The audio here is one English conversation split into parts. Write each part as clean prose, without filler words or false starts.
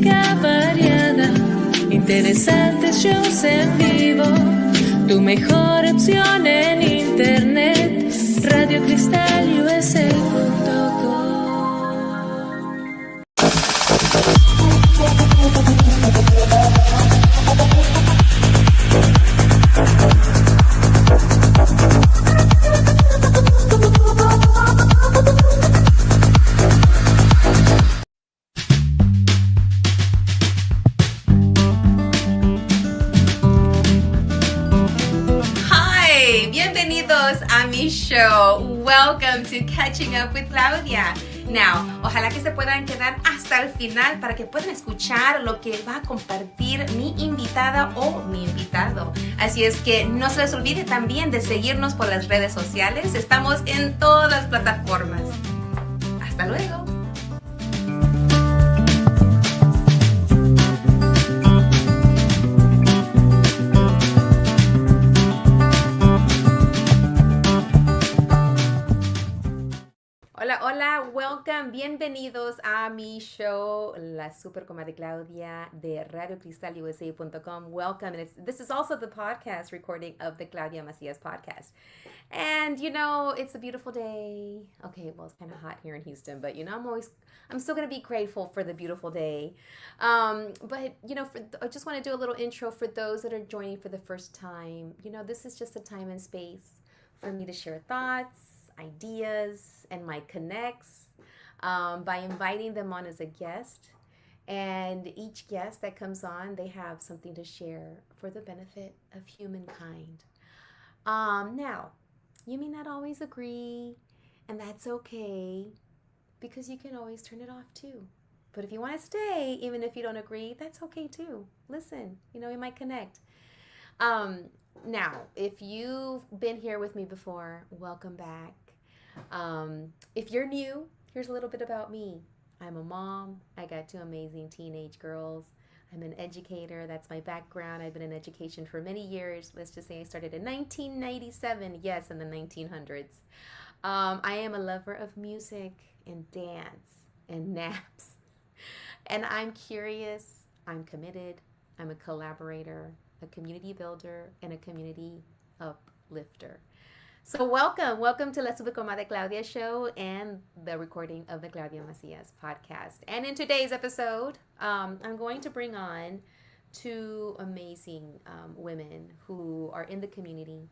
música variada, interesantes shows en vivo, tu mejor opción en internet, radiocristalusa.com. Bienvenidos a mi show. Welcome to Catching Up with Claudia. Now, ojalá que se puedan quedar hasta el final para que puedan escuchar lo que va a compartir mi invitada o mi invitado. Así es que no se les olvide también de seguirnos por las redes sociales. Estamos en todas las plataformas. Hasta luego. Hola, welcome, bienvenidos a mi show, La Super Comadre Claudia de radiocristalusa.com. Welcome, and this is also the podcast recording of the Claudia Macias podcast. And you know, it's a beautiful day. Okay, well, it's kind of hot here in Houston, but you know, I'm still going to be grateful for the beautiful day. But you know, I just want to do a little intro for those that are joining for the first time. You know, this is just a time and space for me to share thoughts, ideas, and my connects by inviting them on as a guest. And each guest that comes on, they have something to share for the benefit of humankind. Now, you may not always agree, and that's okay, because you can always turn it off too. But if you want to stay, even if you don't agree, that's okay too. Listen, you know, we might connect. Now, if you've been here with me before, welcome back. If you're new, here's a little bit about me. I'm a mom. I got two amazing teenage girls. I'm an educator. That's my background. I've been in education for many years. Let's just say I started in 1997. Yes, in the 1900s. I am a lover of music and dance and naps. And I'm curious. I'm committed. I'm a collaborator, a community builder, and a community uplifter. So welcome to La Super Comadre Claudia show and the recording of the Claudia Macias podcast. And in today's episode, I'm going to bring on two amazing women who are in the community.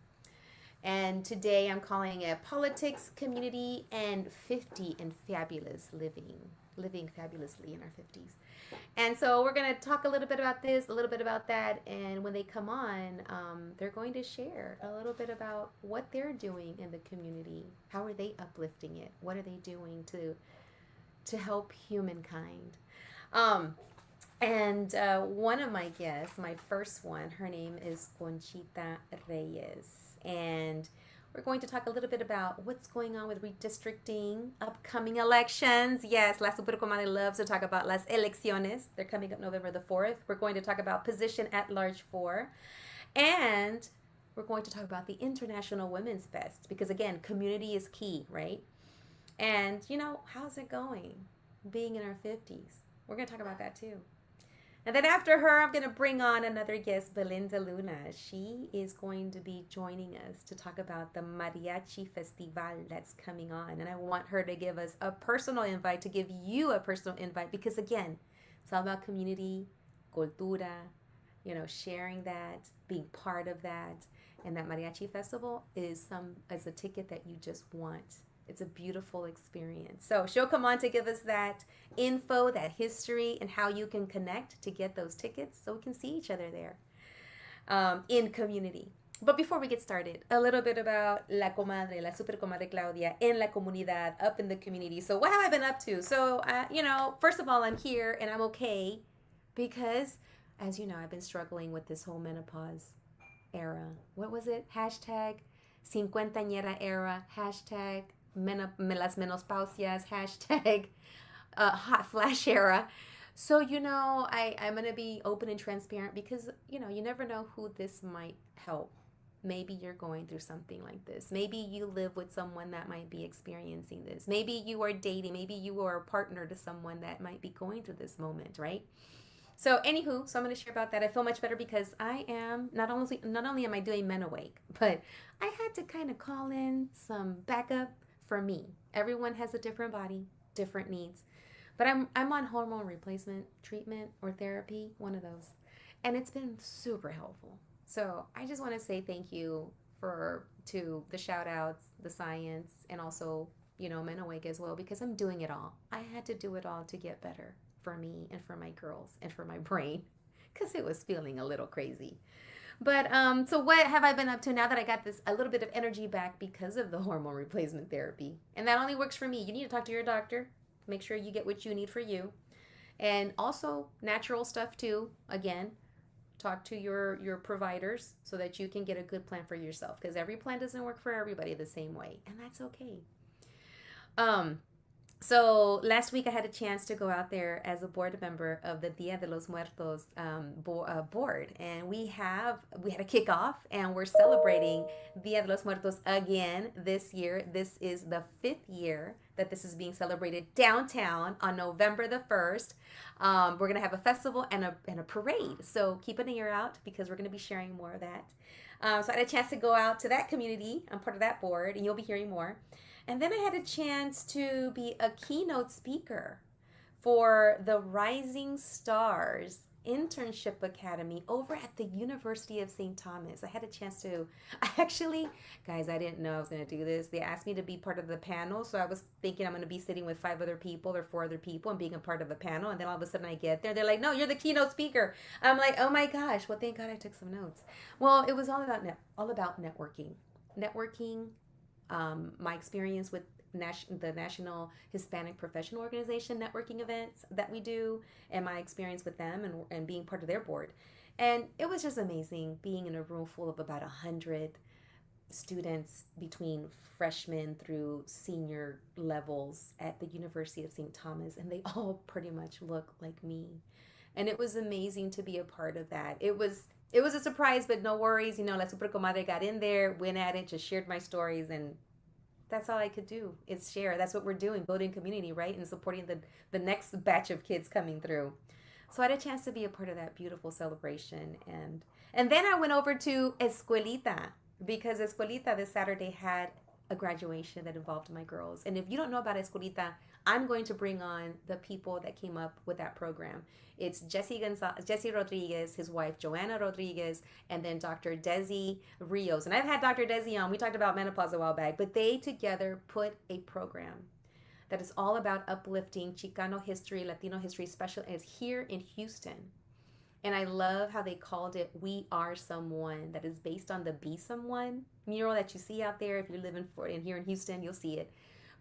And today I'm calling it Politics, Community, and 50 and Fabulous Living fabulously in our 50s. And so we're going to talk a little bit about this, a little bit about that, and when they come on, they're going to share a little bit about what they're doing in the community. How are they uplifting it? What are they doing to help humankind? And one of my guests, my first one, her name is Conchita Reyes, and we're going to talk a little bit about what's going on with redistricting, upcoming elections. Yes, La Super Comadre loves to talk about las elecciones. They're coming up November the 4th. We're going to talk about Position at Large 4. And we're going to talk about the International Women's Fest. Because again, community is key, right? And, you know, how's it going being in our 50s? We're going to talk about that too. And then after her, I'm going to bring on another guest, Belinda Luna. She is going to be joining us to talk about the Mariachi Festival that's coming on. And I want her to give us a personal invite, to give you a personal invite, because again, it's all about community, cultura, you know, sharing that, being part of that. And that Mariachi Festival is a ticket that you just want. It's a beautiful experience. So she'll come on to give us that info, that history, and how you can connect to get those tickets so we can see each other there in community. But before we get started, a little bit about La Comadre, La Super Comadre Claudia, en la comunidad, up in the community. So what have I been up to? So, you know, first of all, I'm here and I'm okay because, as you know, I've been struggling with this whole menopause era. What was it? Hashtag cincuentañera era. Hashtag las menopausias, hashtag hot flash era. So, you know, I'm going to be open and transparent because, you know, you never know who this might help. Maybe you're going through something like this. Maybe you live with someone that might be experiencing this. Maybe you are dating. Maybe you are a partner to someone that might be going through this moment, right? So anywho, so I'm going to share about that. I feel much better because I am not only am I doing Men Awake, but I had to kind of call in some backup for me. Everyone has a different body, different needs. But I'm on hormone replacement treatment or therapy, one of those. And it's been super helpful. So I just want to say thank you for to the shout outs, the science, and also, Men Awake as well, because I'm doing it all. I had to do it all to get better for me and for my girls and for my brain because it was feeling a little crazy. But so what have I been up to now that I got this a little bit of energy back because of the hormone replacement therapy? And that only works for me. You need to talk to your doctor. Make sure you get what you need for you. And also natural stuff too. Again, talk to your providers so that you can get a good plan for yourself, because every plan doesn't work for everybody the same way, and that's okay. Um, so last week I had a chance to go out there as a board member of the Dia de los Muertos board, and we had a kickoff, and we're celebrating Dia de los Muertos again this year. This is the 5th year that this is being celebrated downtown on November the 1st. We're gonna have a festival and a parade, so keep an ear out because we're gonna be sharing more of that. So I had a chance to go out to that community. I'm part of that board, and you'll be hearing more. And then I had a chance to be a keynote speaker for the Rising Stars Internship Academy over at the University of St. Thomas. I had a chance to, guys, I didn't know I was going to do this. They asked me to be part of the panel, so I was thinking I'm going to be sitting with 5 other people or 4 other people and being a part of a panel, and then all of a sudden I get there. They're like, no, you're the keynote speaker. I'm like, oh my gosh. Well, thank God I took some notes. Well, it was all about networking. My experience with the National Hispanic Professional Organization networking events that we do, and my experience with them and being part of their board. And it was just amazing being in a room full of about 100 students between freshmen through senior levels at the University of St. Thomas, and they all pretty much look like me. And it was amazing to be a part of that. It was a surprise, but no worries. La Super Comadre got in there, went at it, just shared my stories, and that's all I could do is share. That's what we're doing, building community, right? And supporting the next batch of kids coming through. So I had a chance to be a part of that beautiful celebration. And then I went over to Escuelita, because Escuelita this Saturday had a graduation that involved my girls. And if you don't know about Escuelita, I'm going to bring on the people that came up with that program. It's Jesse Rodriguez, his wife Joanna Rodriguez, and then Dr. Desi Rios. And I've had Dr. Desi on. We talked about menopause a while back, but they together put a program that is all about uplifting Chicano history, Latino history, special, and it's here in Houston. And I love how they called it We Are Someone, that is based on the Be Someone mural that you see out there. If you live in here in Houston, you'll see it.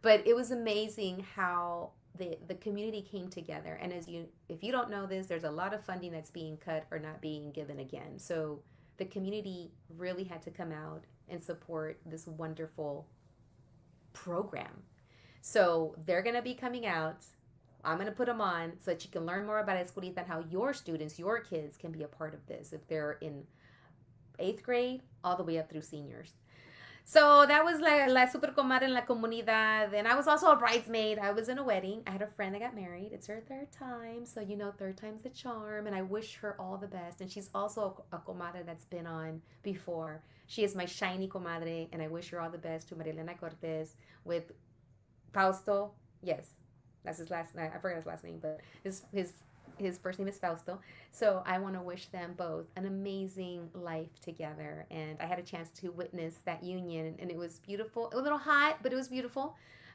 But it was amazing how the community came together. And if you don't know this, there's a lot of funding that's being cut or not being given again. So the community really had to come out and support this wonderful program. So they're going to be coming out. I'm going to put them on so that you can learn more about Escuelita and how your students, your kids can be a part of this if they're in 8th grade all the way up through seniors. So that was la Super Comadre en la Comunidad. And I was also a bridesmaid. I was in a wedding. I had a friend that got married. It's her 3rd time. So, 3rd time's the charm. And I wish her all the best. And she's also a comadre that's been on before. She is my shiny comadre. And I wish her all the best to Maria Elena Cortez with Fausto. Yes, that's his last name. I forgot his last name, but his first name is Fausto. So I want to wish them both an amazing life together. And I had a chance to witness that union, and it was beautiful. It was a little hot, but it was beautiful.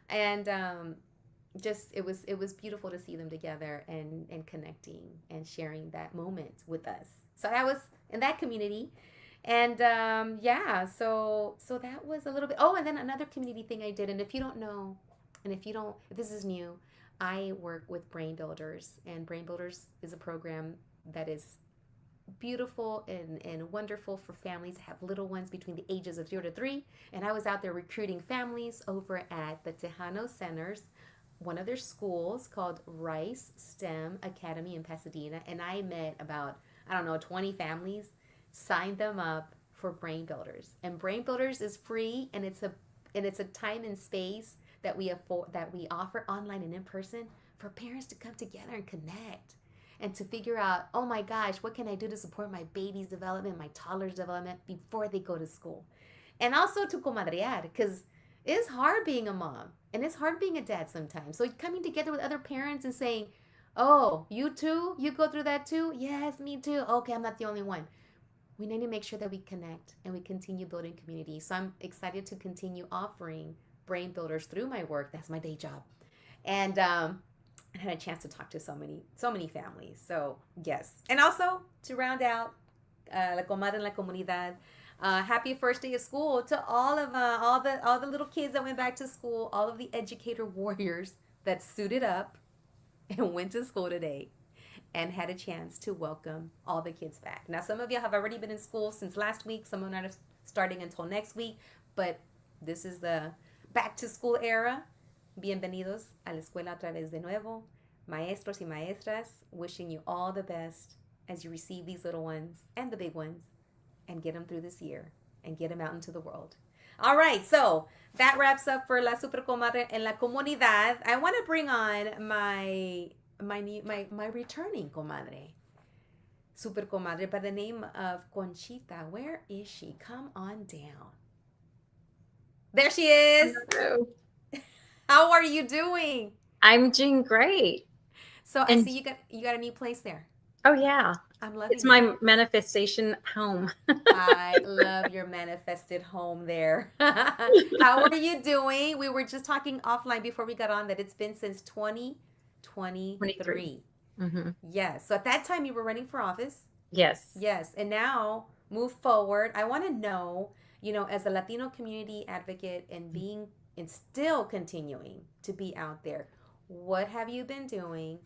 And it was beautiful to see them together and connecting and sharing that moment with us. So that was in that community. And so that was a little bit. Oh, and then another community thing I did. And if this is new, I work with Brain Builders, and Brain Builders is a program that is beautiful and wonderful for families that have little ones between the ages of 0 to 3. And I was out there recruiting families over at the Tejano Centers, one of their schools called Rice STEM Academy in Pasadena. And I met about, 20 families, signed them up for Brain Builders. And Brain Builders is free, and it's a time and space that we offer online and in person for parents to come together and connect. and to figure out, oh my gosh, what can I do to support my baby's development, my toddler's development before they go to school? And also to comadrear, because it's hard being a mom and it's hard being a dad sometimes. So coming together with other parents and saying, oh, you too? You go through that too? Yes, me too. Okay, I'm not the only one. We need to make sure that we connect and we continue building community. So I'm excited to continue offering brain builders through my work. That's my day job. And I had a chance to talk to so many families. So yes. And also to round out La Comadre en la Comunidad, happy first day of school to all the little kids that went back to school, all of the educator warriors that suited up and went to school today and had a chance to welcome all the kids back. Now, some of you have already been in school since last week. Some are not starting until next week, but this is the back to school era. Bienvenidos a la escuela otra vez de nuevo. Maestros y maestras, wishing you all the best as you receive these little ones and the big ones and get them through this year and get them out into the world. All right, so that wraps up for La Super Comadre en la Comunidad. I want to bring on my returning comadre, Super Comadre, by the name of Conchita. Where is she? Come on down. There she is. Hello. How are you doing? I'm doing great. So I see you got a new place there. Oh yeah, I'm loving it's my manifestation home. I love your manifested home there. How are you doing? We were just talking offline before we got on that it's been since 2023. Mm-hmm. Yes. So at that time you were running for office. Yes. Yes. And now move forward. I want to know, as a Latino community advocate and still continuing to be out there, what have you been doing?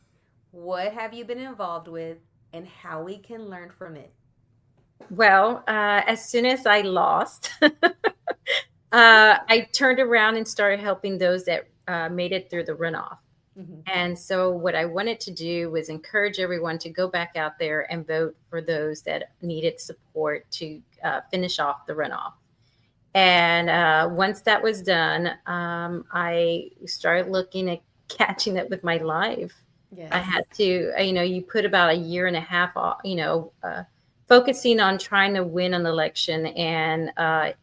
What have you been involved with? And how we can learn from it? Well, as soon as I lost, I turned around and started helping those that made it through the runoff. Mm-hmm. And so what I wanted to do was encourage everyone to go back out there and vote for those that needed support to finish off the runoff. And once that was done, I started looking at catching up with my life. Yes. I had to, you put about a year and a half, focusing on trying to win an election. And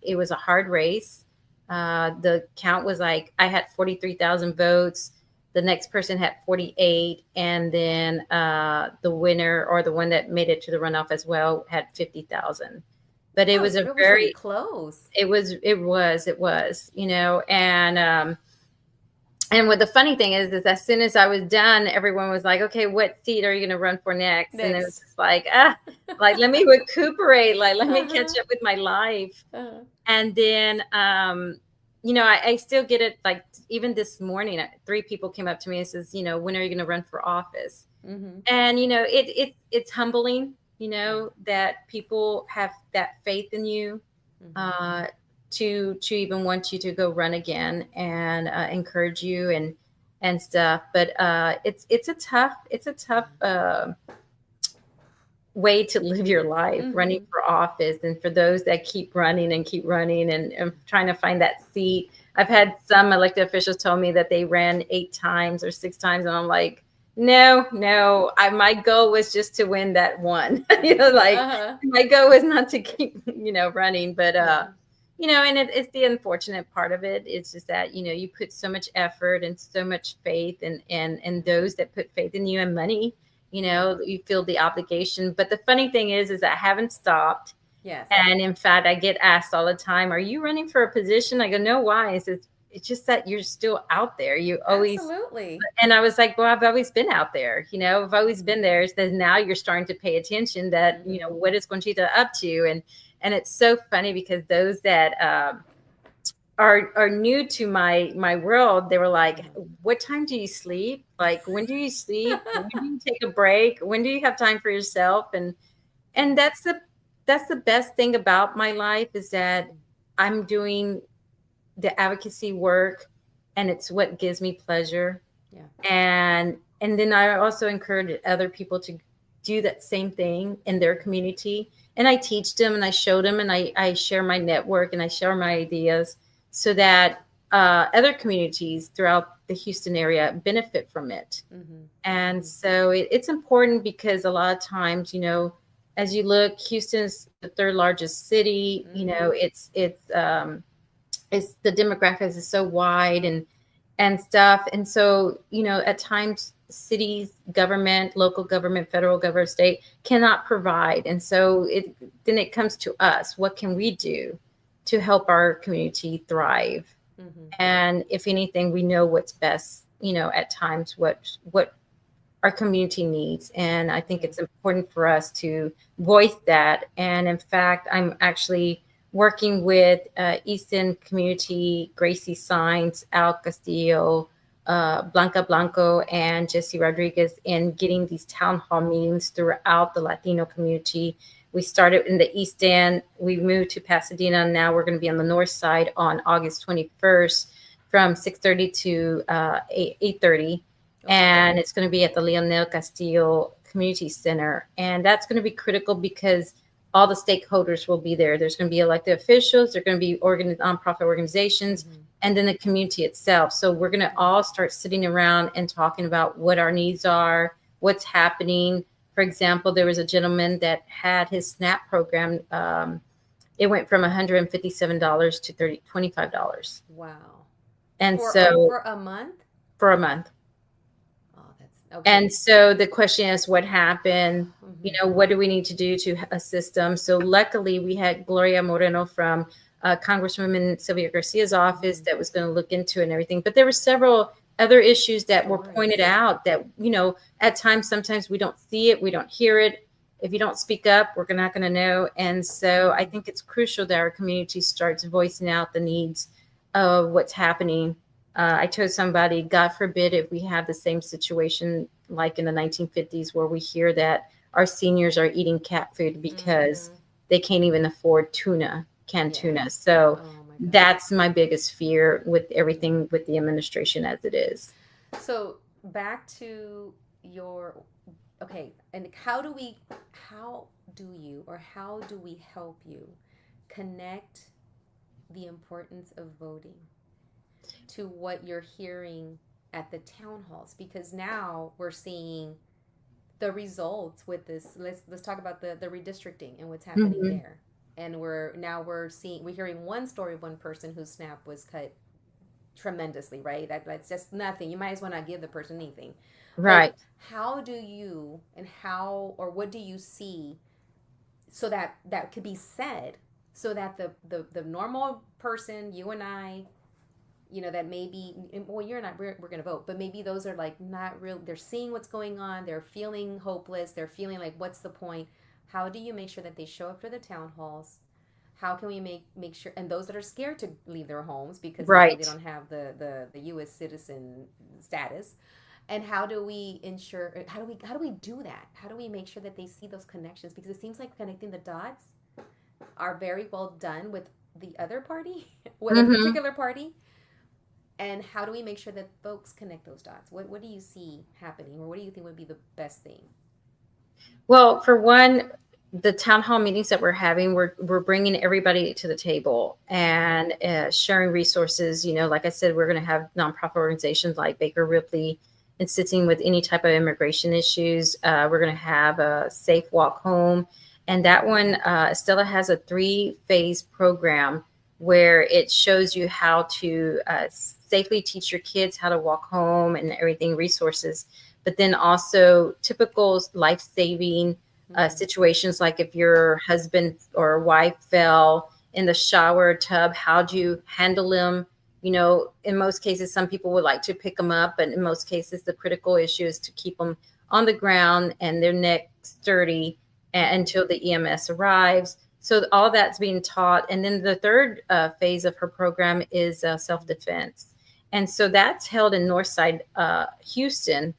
it was a hard race. The count was like, I had 43,000 votes. The next person had 48. And then the winner, or the one that made it to the runoff as well, had 50,000. But it was very really close. It was, and what the funny thing is as soon as I was done, everyone was like, okay, what seat are you going to run for next? And it was just like, let me recuperate, let me catch up with my life. And then, I still get it. Like even this morning, 3 people came up to me and says, when are you going to run for office? Mm-hmm. And, it's humbling, that people have that faith in you. Mm-hmm. To even want you to go run again and encourage you and stuff. But it's a tough way to live your life, mm-hmm. running for office. And for those that keep running and trying to find that seat. I've had some elected officials tell me that they ran 8 times or 6 times. And I'm like, no, my goal was just to win that one. My goal was not to keep, running, but, and it's the unfortunate part of it. It's just that, you put so much effort and so much faith and those that put faith in you and money, you feel the obligation. But the funny thing is I haven't stopped. Yes. And in fact, I get asked all the time, are you running for a position? I go, no, why? It's just that you're still out there. You always. Absolutely. And I was like, well, I've always been out there. I've always been there. It's that now you're starting to pay attention that, what is Conchita up to? And it's so funny because those that are new to my world, they were like, what time do you sleep? Like, when do you sleep? When do you take a break? When do you have time for yourself? And that's the best thing about my life is that I'm doing the advocacy work and it's what gives me pleasure. Yeah. And then I also encourage other people to do that same thing in their community. And I teach them and I show them and I share my network and I share my ideas so that other communities throughout the Houston area benefit from it. Mm-hmm. And so it's important because a lot of times, as you look, Houston's the third largest city. It's the demographics is so wide and stuff. And so, at times cities, government, local government, federal government, state cannot provide. And so then it comes to us. What can we do to help our community thrive? Mm-hmm. And if anything, we know what's best, at times what our community needs. And I think it's important for us to voice that. And in fact, I'm actually working with East End Community, Gracie Signs, Al Castillo, Blanca Blanco, and Jesse Rodriguez in getting these town hall meetings throughout the Latino community. We started in the East End. We moved to Pasadena. Now we're going to be on the north side on August 21st from 6:30 to 8:30. And it's going to be at the Leonel Castillo Community Center. And that's going to be critical because all the stakeholders will be there. There's going to be elected officials. There's going to be nonprofit organizations, and then the community itself. So we're going to all start sitting around and talking about what our needs are, what's happening. For example, there was a gentleman that had his SNAP program. It went from $157 to $25. Wow. And for a month? For a month. Okay. And so the question is, what happened? What do we need to do to assist them? So luckily we had Gloria Moreno from Congresswoman Sylvia Garcia's office that was going to look into it and everything. But there were several other issues that were pointed out that, at times, sometimes we don't see it, we don't hear it. If you don't speak up, we're not going to know. And so I think it's crucial that our community starts voicing out the needs of what's happening. I told somebody, God forbid, if we have the same situation like in the 1950s where we hear that our seniors are eating cat food because they can't even afford canned tuna. So that's my biggest fear with everything with the administration as it is. So back to and how do we help you connect the importance of voting to what you're hearing at the town halls? Because now we're seeing the results with this. Let's talk about the redistricting and what's happening there. And we're hearing one story of one person whose SNAP was cut tremendously, right? That's just nothing. You might as well not give the person anything. Right. But what do you see so that could be said so that the normal person, you and I, that maybe, well, you're not, we're going to vote, but maybe those are like not real, they're seeing what's going on, they're feeling hopeless, they're feeling like, what's the point? How do you make sure that they show up for the town halls? How can we make sure, and those that are scared to leave their homes because maybe they don't have the U.S. citizen status, and how do we ensure, how do we do that? How do we make sure that they see those connections? Because it seems like connecting the dots are very well done with the other party, with a particular party. And how do we make sure that folks connect those dots? What do you see happening, or what do you think would be the best thing? Well, for one, the town hall meetings that we're having, we're bringing everybody to the table and sharing resources. Like I said, we're going to have nonprofit organizations like Baker Ripley and sitting with any type of immigration issues. We're going to have a safe walk home. And that one, Estella has a 3-phase program where it shows you how to safely teach your kids how to walk home and everything, resources, but then also typical life-saving situations, like if your husband or wife fell in the shower tub, how do you handle them? In most cases, some people would like to pick them up, but in most cases, the critical issue is to keep them on the ground and their neck sturdy until the EMS arrives. So all that's being taught. And then the third phase of her program is self-defense. And so that's held in Northside, Houston.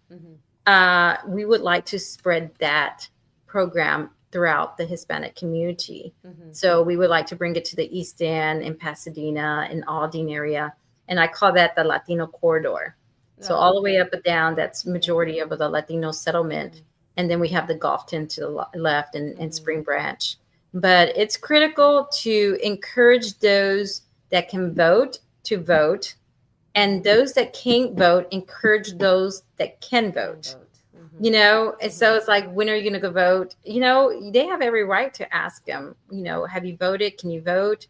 We would like to spread that program throughout the Hispanic community. So we would like to bring it to the East End and Pasadena and Aldine area. And I call that the Latino corridor. So all the way up and down, that's majority of the Latino settlement. And then we have the Gulfton to the left and Spring Branch. But it's critical to encourage those that can vote to vote. And those that can't vote encourage those that can vote. You know, and so it's like, when are you going to go vote? You know, they have every right to ask them, you know, have you voted? Can you vote?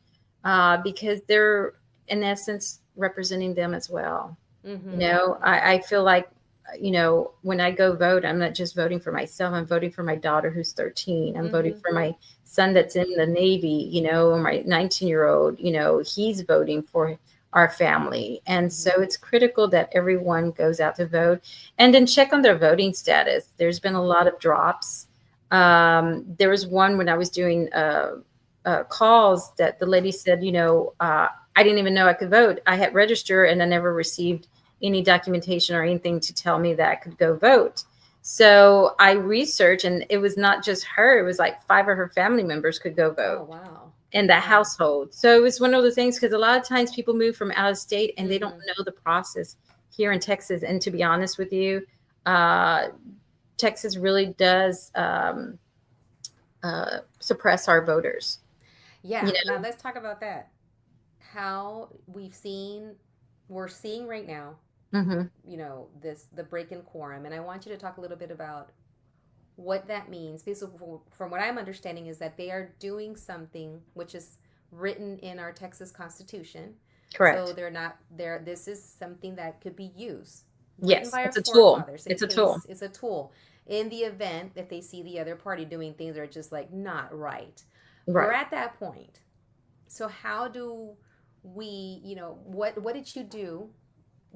Because they're, in essence, representing them as well. You know, I feel like, you know, when I go vote, I'm not just voting for myself. I'm voting for my daughter who's 13. I'm voting for my son that's in the Navy, you know, or my 19-year-old, you know, he's voting for our family. And so it's critical that everyone goes out to vote and then check on their voting status. There's been a lot of drops. There was one when I was doing calls that the lady said, you know, I didn't even know I could vote. I had registered and I never received any documentation or anything to tell me that I could go vote. So I researched, and it was not just her. It was like 5 of her family members could go vote. Oh, wow. In that household. So it was one of the things, because a lot of times people move from out of state and they don't know the process here in Texas. And to be honest with you, Texas really does suppress our voters. Yeah. You know? Now let's talk about that. How we're seeing right now, you know, the break in quorum. And I want you to talk a little bit about what that means, because from what I'm understanding is that they are doing something which is written in our Texas Constitution. Correct. So they're not there. This is something that could be used. Yes, it's a tool. It's a tool. It's a tool in the event that they see the other party doing things that are just like not right. We're at that point. So how do we, you know, what did you do?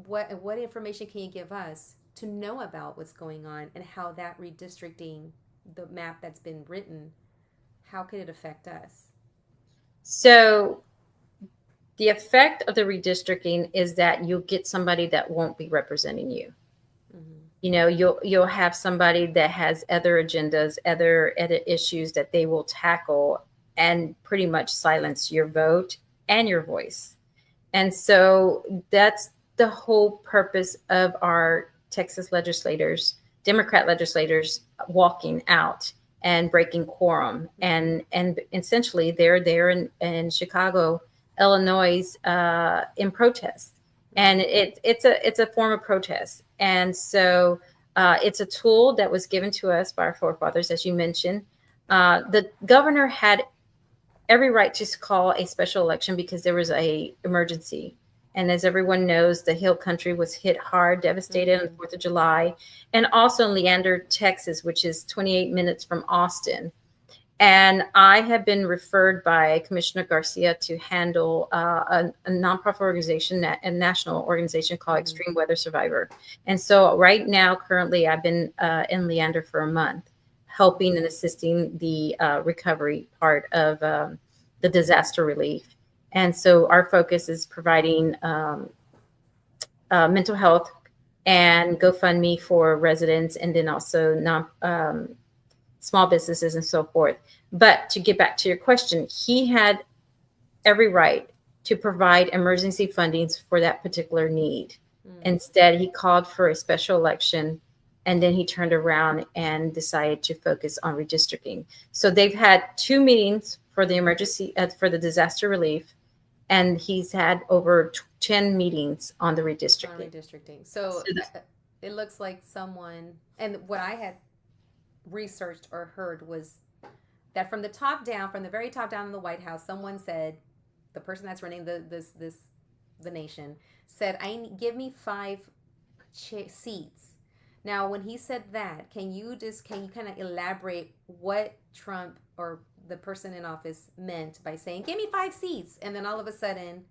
What information can you give us to know about what's going on and how that redistricting, the map that's been written, how could it affect us? So the effect of the redistricting is that you'll get somebody that won't be representing you. You know, you'll have somebody that has other agendas, other issues that they will tackle and pretty much silence your vote and your voice. And so that's the whole purpose of our Texas legislators, Democrat legislators, walking out and breaking quorum. And essentially they're there in Chicago, Illinois, in protest. And it's a form of protest. And so it's a tool that was given to us by our forefathers, as you mentioned. The governor had every right to call a special election because there was a emergency. And as everyone knows, the Hill Country was hit hard, devastated on the 4th of July, and also in Leander, Texas, which is 28 minutes from Austin. And I have been referred by Commissioner Garcia to handle a nonprofit organization, a national organization called Extreme Weather Survivor. And so right now, currently, I've been in Leander for a month, helping and assisting the recovery part of the disaster relief. And so our focus is providing mental health and GoFundMe for residents, and then also small businesses and so forth. But to get back to your question, he had every right to provide emergency fundings for that particular need. Instead, he called for a special election, and then he turned around and decided to focus on redistricting. So they've had 2 meetings for the emergency, for the disaster relief, and he's had over 10 meetings on the redistricting. So it looks like someone, and what I had researched or heard was that from the top down, from the very top down in the White House, someone said, the person that's running the nation said, give me 5 seats. Now, when he said that, can you kind of elaborate what Trump or the person in office meant by saying, give me 5 seats? And then all of a sudden,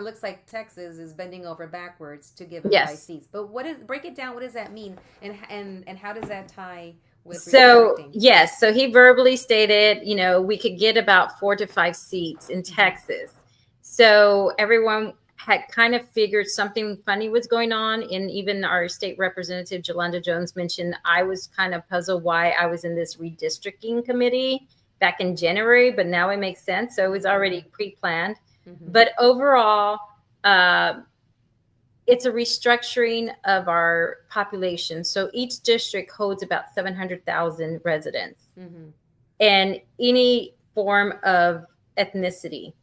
looks like Texas is bending over backwards to give him 5 seats. But break it down. What does that mean? And how does that tie with redistricting? Yes. So he verbally stated, you know, we could get about 4 to 5 seats in Texas. So everyone had kind of figured something funny was going on. And even our state representative, Jolanda Jones, mentioned I was kind of puzzled why I was in this redistricting committee back in January, but now it makes sense. So it was already pre-planned. But overall, it's a restructuring of our population. So each district holds about 700,000 residents and any form of ethnicity.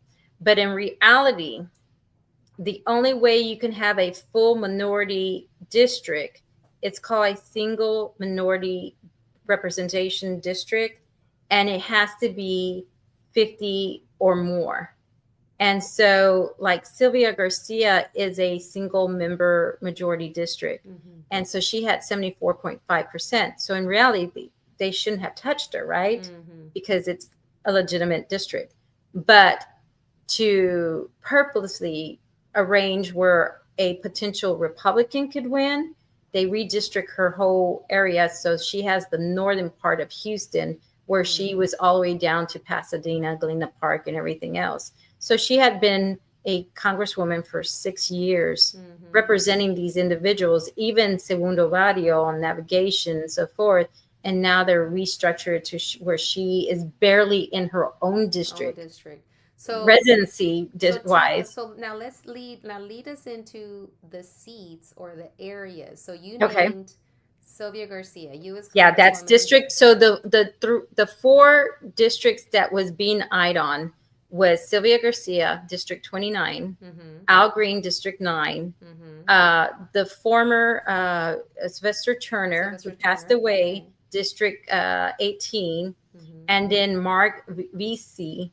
But in reality, the only way you can have a full minority district, it's called a single minority representation district, and it has to be 50 or more. And so, like, Sylvia Garcia is a single member majority district. And so she had 74.5%. So in reality, they shouldn't have touched her, right? Because it's a legitimate district. But to purposely arrange where a potential Republican could win, they redistrict her whole area. So she has the northern part of Houston, where she was all the way down to Pasadena, Galena Park, and everything else. So she had been a congresswoman for 6 years, representing these individuals, even Segundo Barrio on navigation and so forth. And now they're restructured to where she is barely in her own district. So residency wise. So now lead us into the seats or the areas. So you Okay. named Sylvia Garcia. You as Yeah, that's Congresswoman. district. So the 4 districts that was being eyed on was Sylvia Garcia, District 29, Al Green, District 9, the former Sylvester Turner, who passed away, District 18, and then Mark VC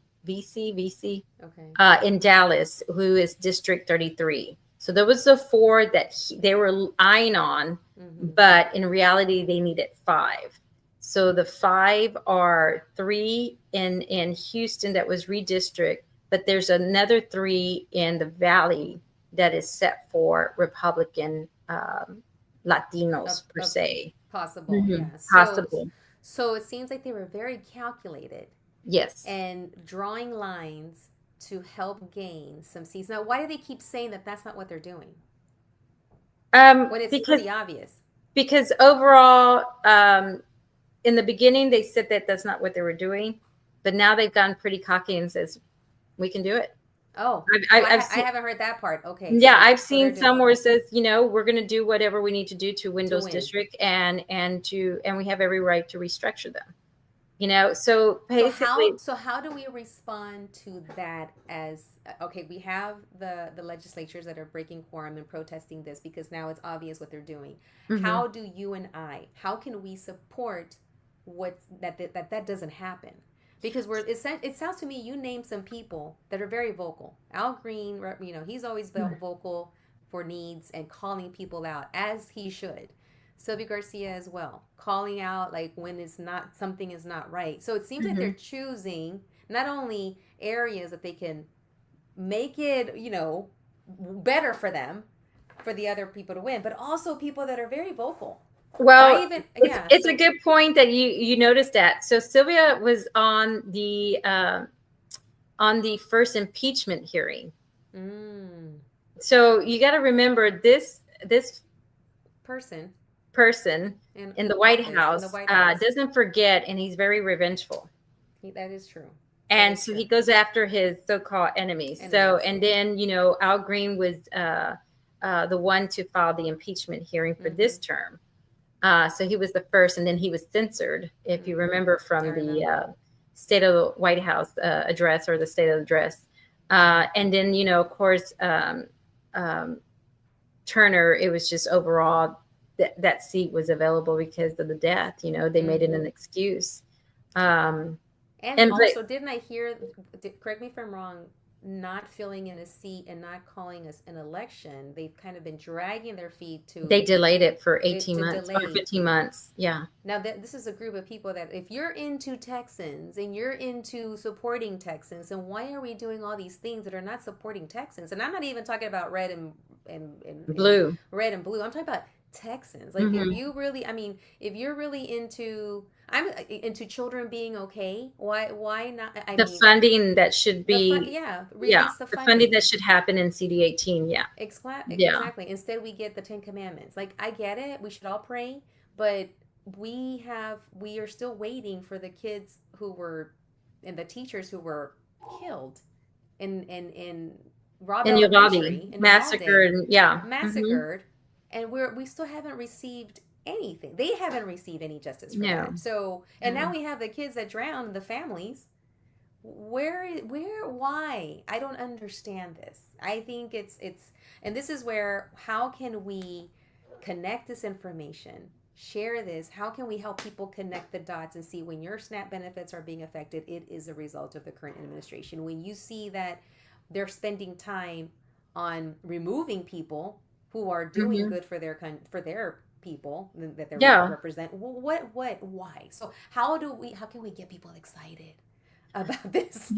in Dallas, who is District 33. So there was the 4 that they were eyeing on, but in reality, they needed 5. So the 5 are 3 in Houston that was redistrict, but there's another 3 in the Valley that is set for Republican Latinos per se. Possible, yeah. Possible. So it seems like they were very calculated. Yes. And drawing lines to help gain some seats. Now, why do they keep saying that that's not what they're doing? When it's pretty obvious. Because overall, in the beginning, they said that that's not what they were doing, but now they've gotten pretty cocky and says, we can do it. Oh, I haven't heard that part. Okay. Yeah, I've seen some where it says, we're going to do whatever we need to do to win those district, and we have every right to restructure them. So basically, so how do we respond to that? As okay, we have the legislatures that are breaking quorum and protesting this because now it's obvious what they're doing. How do you and how can we support that doesn't happen? Because it sounds to me you named some people that are very vocal. Al Green, he's always vocal for needs and calling people out as he should. Sylvia Garcia as well, calling out like when something is not right. So it seems like they're choosing not only areas that they can make it, better for them, for the other people to win, but also people that are very vocal. Well, it's a good point that you noticed that. So Sylvia was on the first impeachment hearing. So you got to remember this person in the White House doesn't forget, and he's very revengeful. That is true. And so he goes after his so-called enemies. So, and then, Al Green was the one to file the impeachment hearing for this term. So he was the first, and then he was censored, if you remember, from the State of the White House address or the State of the Address. And then, of course, Turner, it was just overall that seat was available because of the death. They made it an excuse. And also, didn't I hear, correct me if I'm wrong, not filling in a seat and not calling us an election, they've kind of been dragging their feet to... They delayed it for 18 months or 15 months. Yeah. Now, this is a group of people that if you're into Texans and you're into supporting Texans, then why are we doing all these things that are not supporting Texans? And I'm not even talking about red and blue. Red and blue. I'm talking about Texans. Like, if you really, if you're really into... I'm into children being okay. Why not? Funding that should be, the funding that should happen in CD 18. Yeah, exactly. Instead, we get the 10 Commandments. Like, I get it. We should all pray, but we are still waiting for the kids who were, and the teachers who were killed in Rob Elementary, massacred. Massacred, and we still haven't received anything. They haven't received any justice for that. So, and now we have the kids that drowned, the families. why? I don't understand this. I think and this is where, how can we connect this information, share this? How can we help people connect the dots and see when your SNAP benefits are being affected, it is a result of the current administration. When you see that they're spending time on removing people who are doing Hmm. good for their people that they Yeah. represent. Why? So how can we get people excited about this so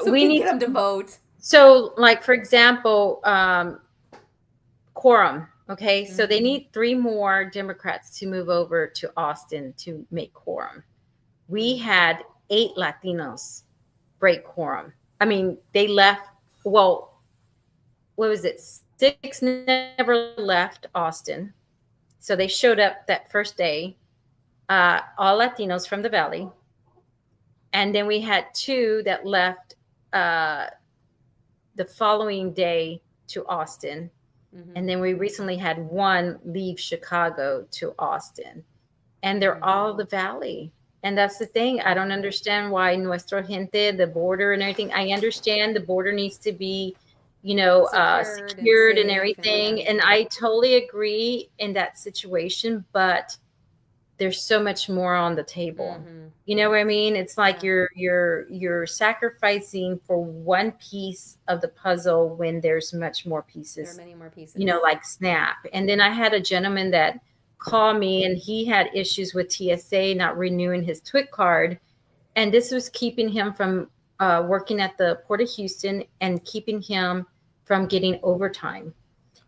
we We can get need them to to, vote? so like, for example, quorum. Okay. So they Mm-hmm. need three more Democrats to move over to Austin to make quorum. We had eight Latinos break quorum. I mean, they left, well, what was it? Six never left Austin. So they showed up that first day, all Latinos from the Valley. And then we had two that left uh, the following day to Austin. Mm-hmm. And then we recently had one leave Chicago to Austin. And they're Mm-hmm. all the Valley. And that's the thing. I don't understand why nuestro gente, the border and everything. I understand the border needs to be, Secured and secured and safe and everything. And I totally agree in that situation. But there's so much more on the table. mm-hmm. You know what I mean? It's like Yeah. you're sacrificing for one piece of the puzzle when there's much more There are pieces, many more pieces. like SNAP. And then I had a gentleman that called me and he had issues with TSA not renewing his TWIC card. And this was keeping him from working at the Port of Houston and keeping him from getting overtime.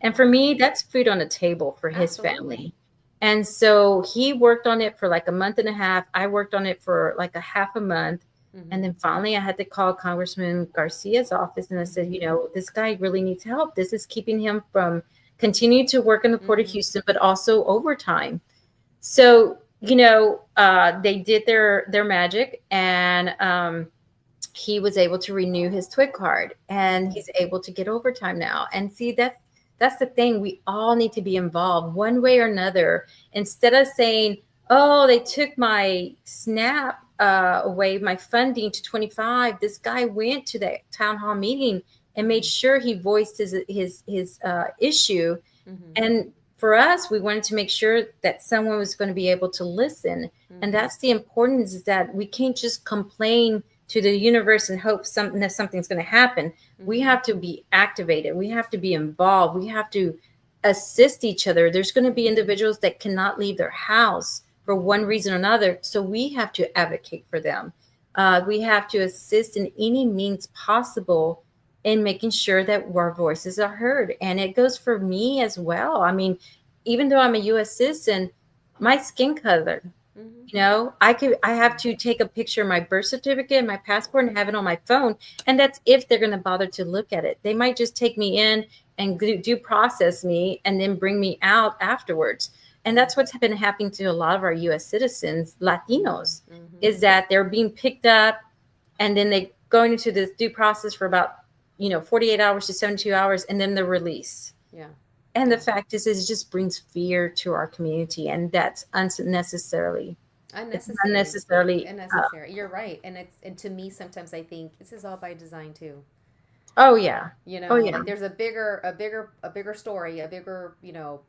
And for me, that's food on the table for his Absolutely. family. And so he worked on it for like a month and a half. I worked on it for like a half a month. Mm-hmm. And then finally, I had to call Congressman Garcia's office and I said, this guy really needs help. This is keeping him from continuing to work in the Port of Mm-hmm. Houston, but also overtime. So, they did their magic, and he was able to renew his TWIC card, and he's able to get overtime now. And see, that's the thing. We all need to be involved one way or another. Instead of saying, "Oh, they took my SNAP away, my funding to 25." This guy went to that town hall meeting and made sure he voiced his issue. Mm-hmm. And for us, we wanted to make sure that someone was going to be able to listen. Mm-hmm. And that's the importance, is that we can't just complain to the universe and hope something's going to happen. Mm-hmm. We have to be activated. We have to be involved. We have to assist each other. There's going to be individuals that cannot leave their house for one reason or another. So we have to advocate for them. We have to assist in any means possible in making sure that our voices are heard. And it goes for me as well. I mean, even though I'm a U.S. citizen, my skin color, I have to take a picture of my birth certificate and my passport and have it on my phone. And that's if they're going to bother to look at it. They might just take me in and do process me and then bring me out afterwards. And that's what's been happening to a lot of our U.S. citizens, Latinos, is that they're being picked up and then they go into this due process for about 48 hours to 72 hours, and then the release. Yeah. And the fact is, it just brings fear to our community, and that's unnecessary. Unnecessary. You're right. And to me, sometimes I think this is all by design too. Oh yeah. Like there's a bigger story, a bigger,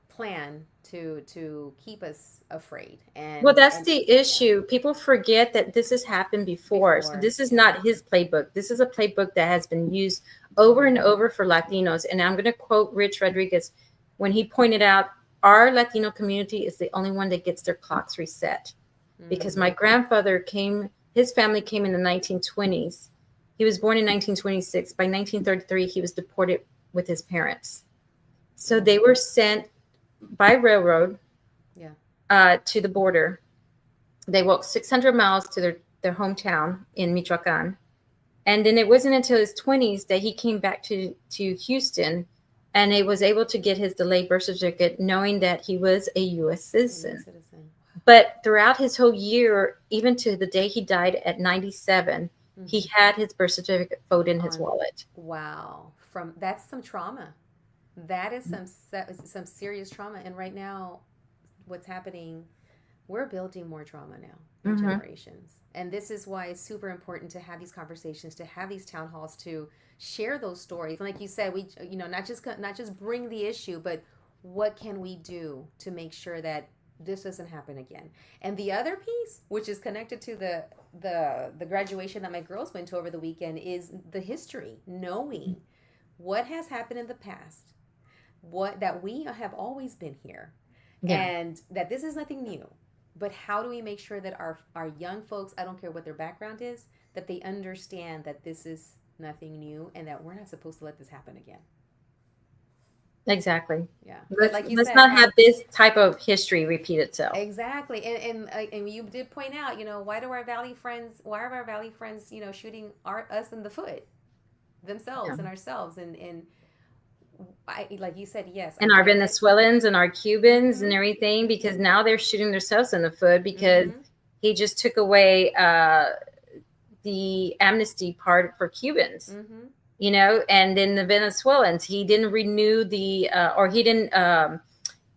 plan to keep us afraid. And well, that's the issue. People forget that this has happened before. So this is not his playbook. This is a playbook that has been used over and over for Latinos. And I'm going to quote Rich Rodriguez when he pointed out, our Latino community is the only one that gets their clocks reset. Because my grandfather his family came in the 1920s. He was born in 1926. By 1933, he was deported with his parents. So they were sent by railroad to the border. They walked 600 miles to their hometown in Michoacan. And then it wasn't until his 20s that he came back to Houston, and he was able to get his delayed birth certificate, knowing that he was a U.S. citizen. But throughout his whole year, even to the day he died at 97, he had his birth certificate photo in his wallet. Wow. That's some trauma. That is some serious trauma. And right now, what's happening we're building more trauma now in generations. And this is why it's super important to have these conversations, to have these town halls, to share those stories. And like you said, we, not just bring the issue, but what can we do to make sure that this doesn't happen again? And the other piece, which is connected to the graduation that my girls went to over the weekend, is the history, knowing what has happened in the past, what that we have always been here, and that this is nothing new. But how do we make sure that our young folks, I don't care what their background is, that they understand that this is nothing new and that we're not supposed to let this happen again? Exactly. Yeah. Let's not have this type of history repeat itself. Exactly. And you did point out, why are our Valley friends, shooting us in the foot themselves and ourselves, and I, like you said, yes. And our Venezuelans and our Cubans and everything, because now they're shooting themselves in the foot because he just took away the amnesty part for Cubans. And then the Venezuelans, he didn't renew or he didn't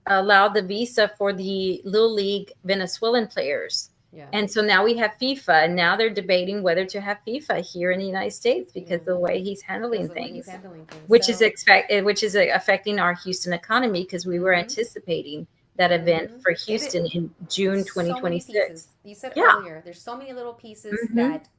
allow the visa for the Little League Venezuelan players. Yeah. And so now we have FIFA, and now they're debating whether to have FIFA here in the United States because the way he's handling things, which is affecting our Houston economy, because we were anticipating that event for Houston in June 2026. So you said earlier, there's so many little pieces that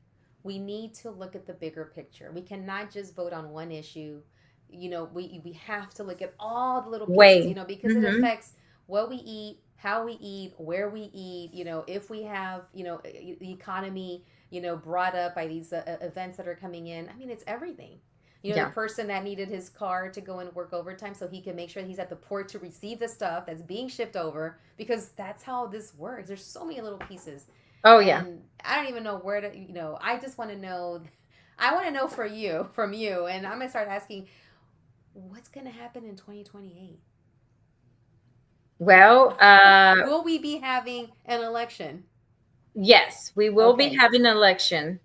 we need to look at the bigger picture. We cannot just vote on one issue. We have to look at all the little pieces, because it affects what we eat, how we eat, where we eat, if we have, the economy, brought up by these events that are coming in. I mean, it's everything. The person that needed his car to go and work overtime so he can make sure he's at the port to receive the stuff that's being shipped over, because that's how this works. There's so many little pieces. Oh, yeah. And I don't even know where to, I just want to know. I want to know from you. And I'm going to start asking, what's going to happen in 2028? Well, will we be having an election? Yes, we will be having an election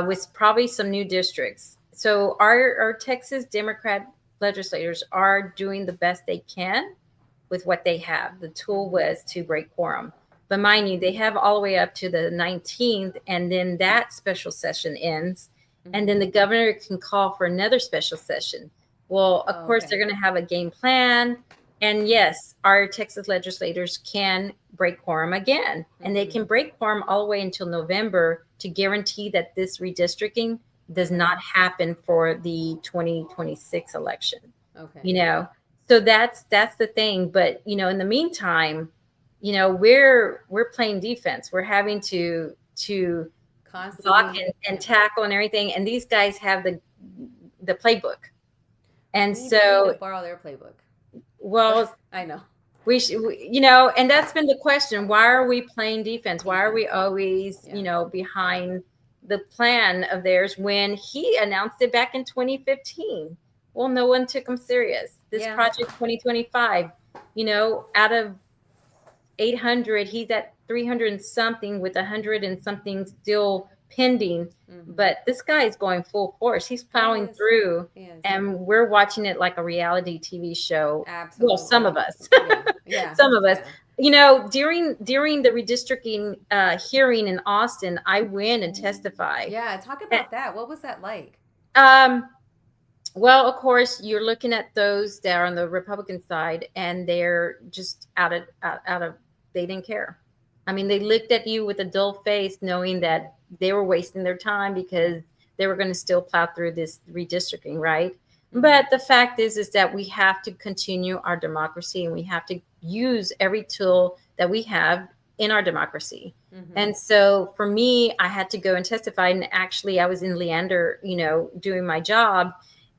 with probably some new districts. So our Texas Democrat legislators are doing the best they can with what they have. The tool was to break quorum. But mind you, they have all the way up to the 19th, and then that special session ends, and then the governor can call for another special session. Well, of course, they're going to have a game plan. And yes, our Texas legislators can break quorum again, and they can break quorum all the way until November to guarantee that this redistricting does not happen for the 2026 election. So that's the thing. But, in the meantime, we're playing defense. We're having to constantly block and tackle and everything. And these guys have the playbook. And we need to borrow their playbook. Well, I know we should, and that's been the question. Why are we playing defense? Why are we always, behind the plan of theirs when he announced it back in 2015? Well, no one took him serious. This project 2025, out of 800, he's at 300 and something, with 100 and something still pending. But this guy is going full force. He's plowing through, and we're watching it like a reality TV show. Absolutely. Well, some of us, some of us. During the redistricting hearing in Austin, I went and testified. Yeah, talk about that. What was that like? Well, of course, you're looking at those that are on the Republican side, and they're just out of they didn't care. I mean, they looked at you with a dull face, knowing that they were wasting their time because they were going to still plow through this redistricting, right? But the fact is that we have to continue our democracy, and we have to use every tool that we have in our democracy. And so for me, I had to go and testify. And actually, I was in Leander, doing my job,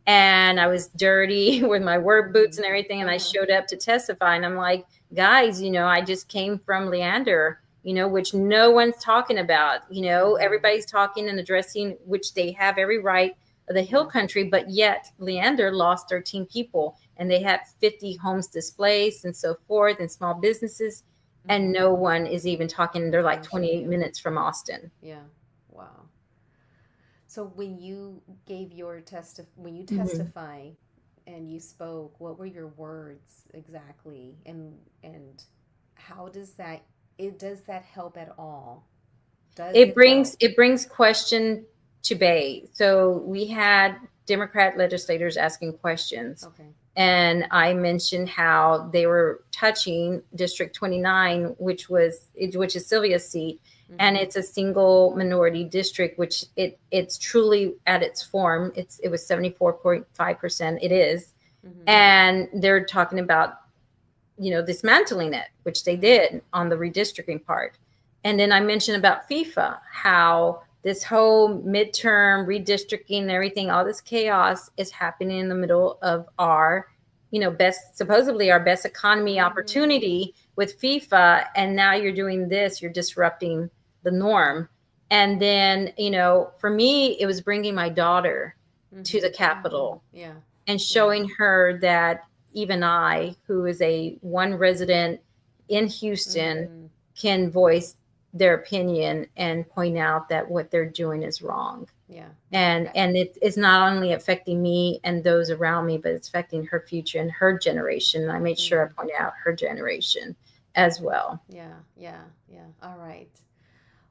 and I was dirty with my work boots and everything. And I showed up to testify, and I'm like, guys, I just came from Leander, which no one's talking about. Everybody's talking and addressing, which they have every right of the Hill Country, but yet Leander lost 13 people, and they had 50 homes displaced and so forth, and small businesses, and no one is even talking. They're like 28 minutes from Austin. Yeah. Wow. So when you gave your when you testify and you spoke, what were your words exactly, and how does that does that help at all? Does It it brings help? it brings question to bay. So we had Democrat legislators asking questions, Okay. and I mentioned how they were touching District 29, which is Sylvia's seat, and Mm-hmm. it's a single minority district, which it's truly at its form. It was 74.5%. It is, Mm-hmm. and they're talking about dismantling it, which they Mm-hmm. did on the redistricting part. And then I mentioned about FIFA, how this whole midterm redistricting and everything, all this chaos is happening in the middle of our, supposedly our best economy Mm-hmm. opportunity with FIFA. And now you're doing this, you're disrupting the norm. And then, for me, it was bringing my daughter to Mm-hmm. the Capitol Yeah. and Yeah. showing her that even I, who is a one resident in Houston, Mm-hmm. can voice their opinion and point out that what they're doing is wrong. Yeah. And it's not only affecting me and those around me, but it's affecting her future and her generation. And I made sure I Mm-hmm. pointed out her generation as well. Yeah. Yeah. Yeah. All right.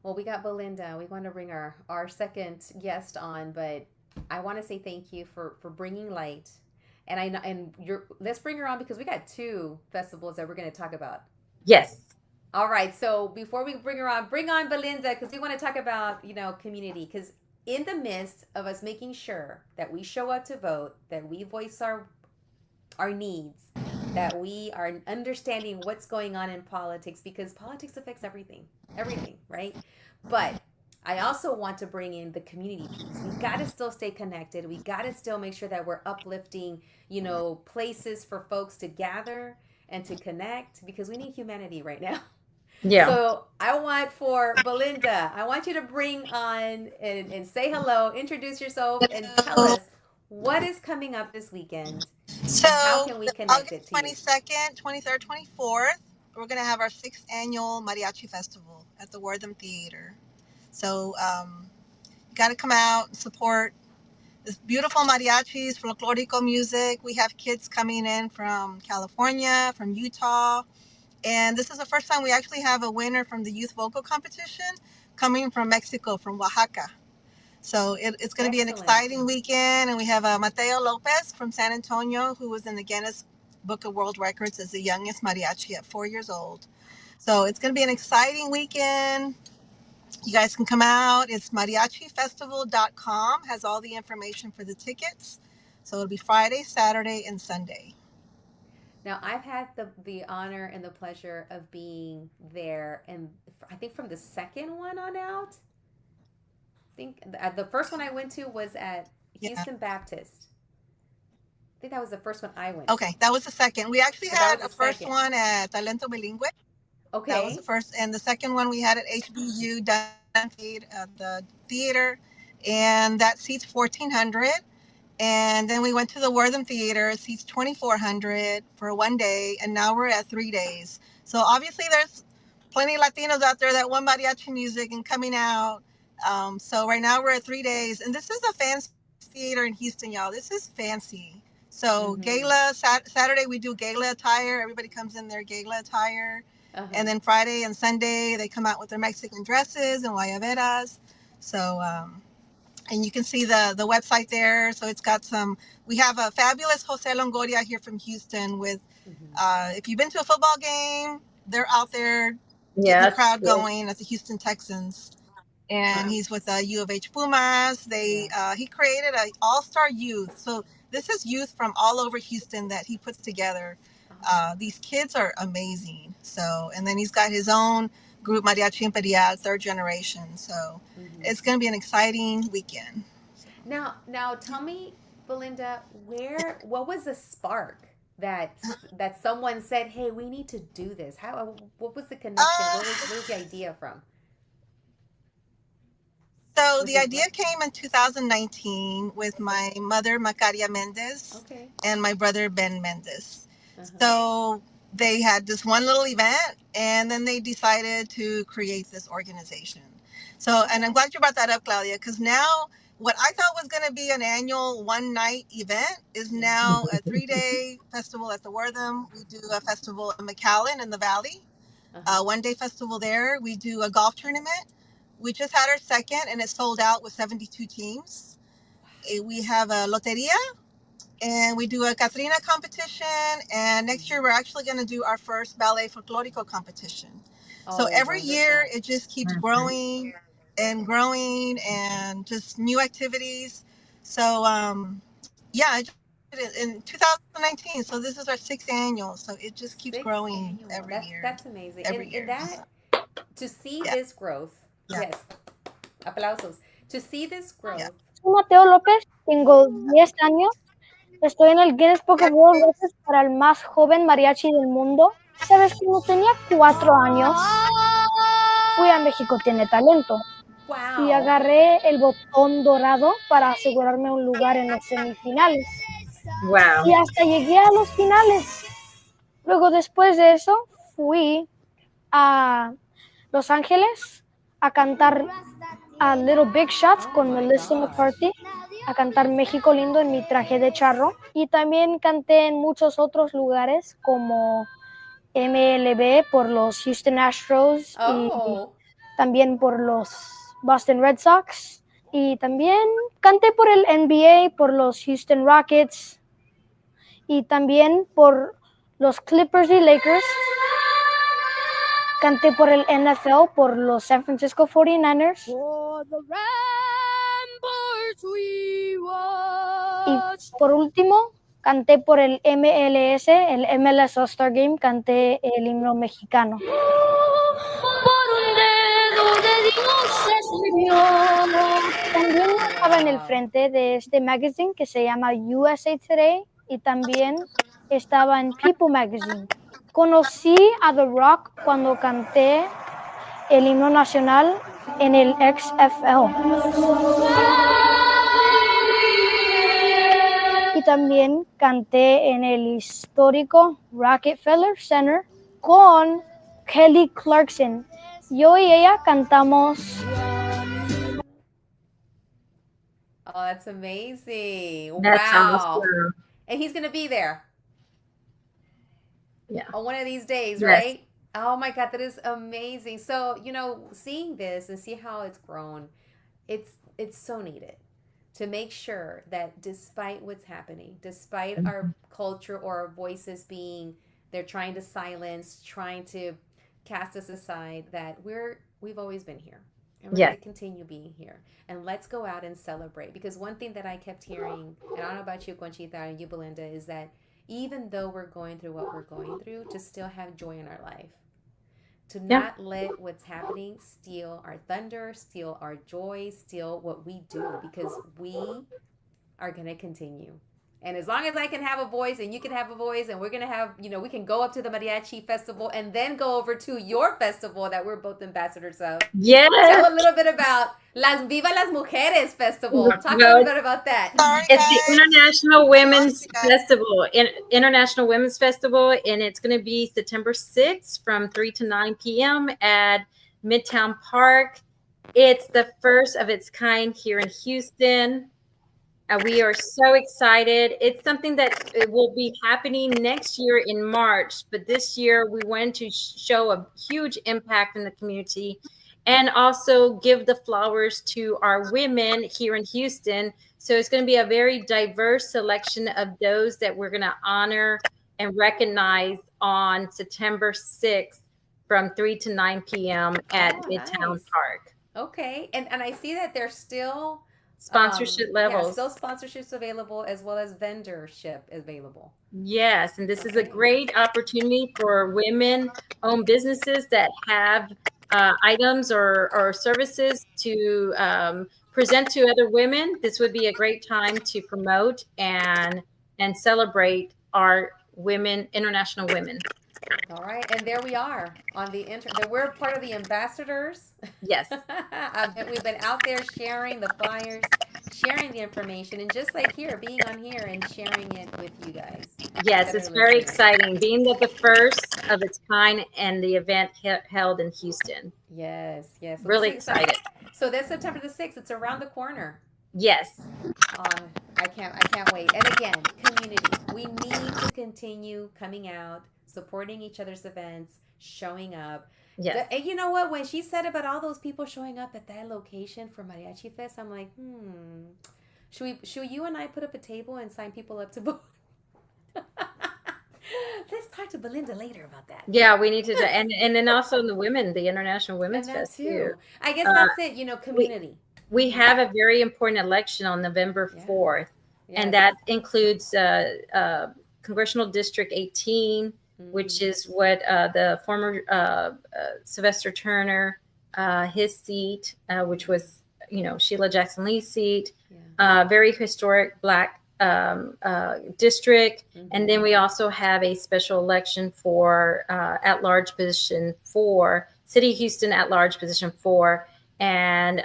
Well, we got Belinda. We want to bring our second guest on, but I want to say thank you for bringing light. And I know, and you're let's bring her on because we got two festivals that we're going to talk about. Yes. All right. So before we bring her on, bring on Belinda because we want to talk about community because in the midst of us making sure that we show up to vote, that we voice our needs, that we are understanding what's going on in politics because politics affects everything, right? But I also want to bring in the community piece. We got to still stay connected. We got to still make sure that we're uplifting, places for folks to gather and to connect because we need humanity right now. Yeah. So I want for Belinda, I want you to bring on and say hello, introduce yourself, and tell us what is coming up this weekend So, and how can we connect August it to you? 22nd, 23rd, 24th, we're going to have our sixth annual Mariachi Festival at the Wortham Theater. So, you got to come out and support this beautiful mariachis, folklorico music. We have kids coming in from California, from Utah. And this is the first time we actually have a winner from the youth vocal competition coming from Mexico, from Oaxaca. So it's going to be an Excellent. exciting weekend. And we have Mateo Lopez from San Antonio, who was in the Guinness Book of World Records as the youngest mariachi at 4 years old. So it's going to be an exciting weekend. You guys can come out. It's mariachifestival.com, has all the information for the tickets. So it'll be Friday, Saturday, and Sunday. Now I've had the honor and the pleasure of being there, and I think from the second one on out. I think the first one I went to was at Yeah. Houston Baptist. I think that was the first one I went to. Okay, that was the second. We actually So that had was a the first second. one at Talento Bilingüe. That was the Okay. first. And the second one we had at HBU done at the theater. And that seats 1,400. And then we went to the Wortham Theater, it seats 2,400 for 1 day. And now we're at 3 days. So obviously there's plenty of Latinos out there that want mariachi music and coming out. So right now we're at 3 days. And this is a fancy theater in Houston, y'all. This is fancy. So Mm-hmm. gala, Saturday we do gala attire. Everybody comes in their gala attire. Uh-huh. And then Friday and Sunday, they come out with their Mexican dresses and guayaberas. So, and you can see the website there. So it's got we have a fabulous Jose Longoria here from Houston with, if you've been to a football game, they're out there getting the Yes. crowd going at the Houston Texans. And he's with U of H Pumas. He created an all-star youth. So this is youth from all over Houston that he puts together. These kids are amazing. So, and then he's got his own group, Mariachi Imperial, third generation. So it's going to be an exciting weekend. Now tell me, Belinda, what was the spark that someone said, "Hey, we need to do this"? What was the connection? Uh, Where was the idea from? so Was the it idea came in 2019 with my mother, Macaria Mendez, okay? and my brother, Ben Mendez. Uh-huh. So they had this one little event, and then they decided to create this organization. So, and I'm glad you brought that up, Claudia, because now what I thought was going to be an annual one-night event is now a 3-day festival at the Wortham. We do a festival in McAllen in the Valley. Uh-huh. One day festival there. We do a golf tournament. We just had our second, and it sold out with 72 teams. We have a loteria, and we do a Catrina competition. And next year, we're actually going to do our first ballet folklorico competition. So Oh, every year, wonderful. it just keeps Mhm. growing and just new activities. So, yeah, I just did it in 2019. So this is our sixth annual. So it just keeps Sixth growing annual. every year, That's amazing. every And year. that to see Yeah, this growth, yeah, yes, aplausos. To see this yeah. growth. Soy Mateo López, tengo 10 años, estoy en el Guinness Book of World Records para el más joven mariachi del mundo. Sabes, cuando tenía 4 años, fui a México Tiene Talento y Wow. agarré el botón dorado para asegurarme un lugar en los semifinales. Wow. Y hasta llegué a los finales. Luego, después de eso, fui a Los Ángeles a cantar a Little Big Shots Oh con my Melissa gosh. McCarthy, a cantar México Lindo en mi traje de charro, y también canté en muchos otros lugares como MLB por los Houston Astros y Oh. también por los Boston Red Sox, y también canté por el NBA por los Houston Rockets y también por los Clippers y Lakers. Canté por el NFL por los San Francisco 49ers. Y por último, canté por el MLS, el MLS All-Star Game, canté el himno mexicano. También estaba en el Wow. frente de este magazine que se llama USA Today y también estaba en People Magazine. Conocí a The Rock cuando canté el himno nacional en el XFL. Y también canté en el histórico Rockefeller Center con Kelly Clarkson. Yo y ella cantamos. Oh, that's amazing. That's Wow. awesome. And he's going to be there Yeah. on one of these days, Yes. right? Oh my God, that is amazing. So, seeing this and see how it's grown, it's so needed to make sure that despite what's happening, despite our culture or our voices being, they're trying to silence, trying to cast us aside, that we've always been here. And we're Yes. going to continue being here. And let's go out and celebrate. Because one thing that I kept hearing, and I don't know about you, Conchita, and you, Belinda, is that even though we're going through what we're going through, to still have joy in our life. To not let what's happening steal our thunder, steal our joy, steal what we do. Because we are going to continue. And as long as I can have a voice and you can have a voice and we're going to have, we can go up to the Mariachi Festival and then go over to your festival that we're both ambassadors of. Yes. Tell a little bit about Viva las Mujeres Festival. Talk a little bit about that. Sorry, It's the guys. International Women's you guys. Festival, International Women's Festival, and it's going to be September 6th from 3 to 9 p.m. at Midtown Park. It's the first of its kind here in Houston. We are so excited. It's something that it will be happening next year in March, but this year we wanted to show a huge impact in the community and also give the flowers to our women here in Houston. So it's going to be a very diverse selection of those that we're going to honor and recognize on September 6th from 3 to 9 p.m. at Midtown Nice. Park. Okay. And I see that there's still Sponsorship levels. Yeah, still sponsorships available as well as vendorship available. Yes, and this is a great opportunity for women-owned businesses that have items or services to present to other women. This would be a great time to promote and celebrate our women, international women. All right, and there we are on the we're part of the ambassadors. Yes. We've been out there sharing the flyers, sharing the information, and just like here, being on here and sharing it with you guys. Yes, it's very exciting being the first of its kind and the event held in Houston. Yes. So really excited. So that's September the 6th. It's around the corner. Yes. I can't wait. And again, community, we need to continue coming out, supporting each other's events, showing up. Yes. And you know what? When she said about all those people showing up at that location for Mariachi Fest, I'm like, should you and I put up a table and sign people up to vote? Let's talk to Belinda later about that. Yeah, we need to, and then also the International Women's And that Fest too. I guess that's it. You know, community. We have a very important election on November 4th, and that includes Congressional District 18, which is what the former Sylvester Turner, his seat, which was, Sheila Jackson Lee's seat, very historic Black district. And then we also have a special election for at-large position 4, City of Houston at-large position 4. And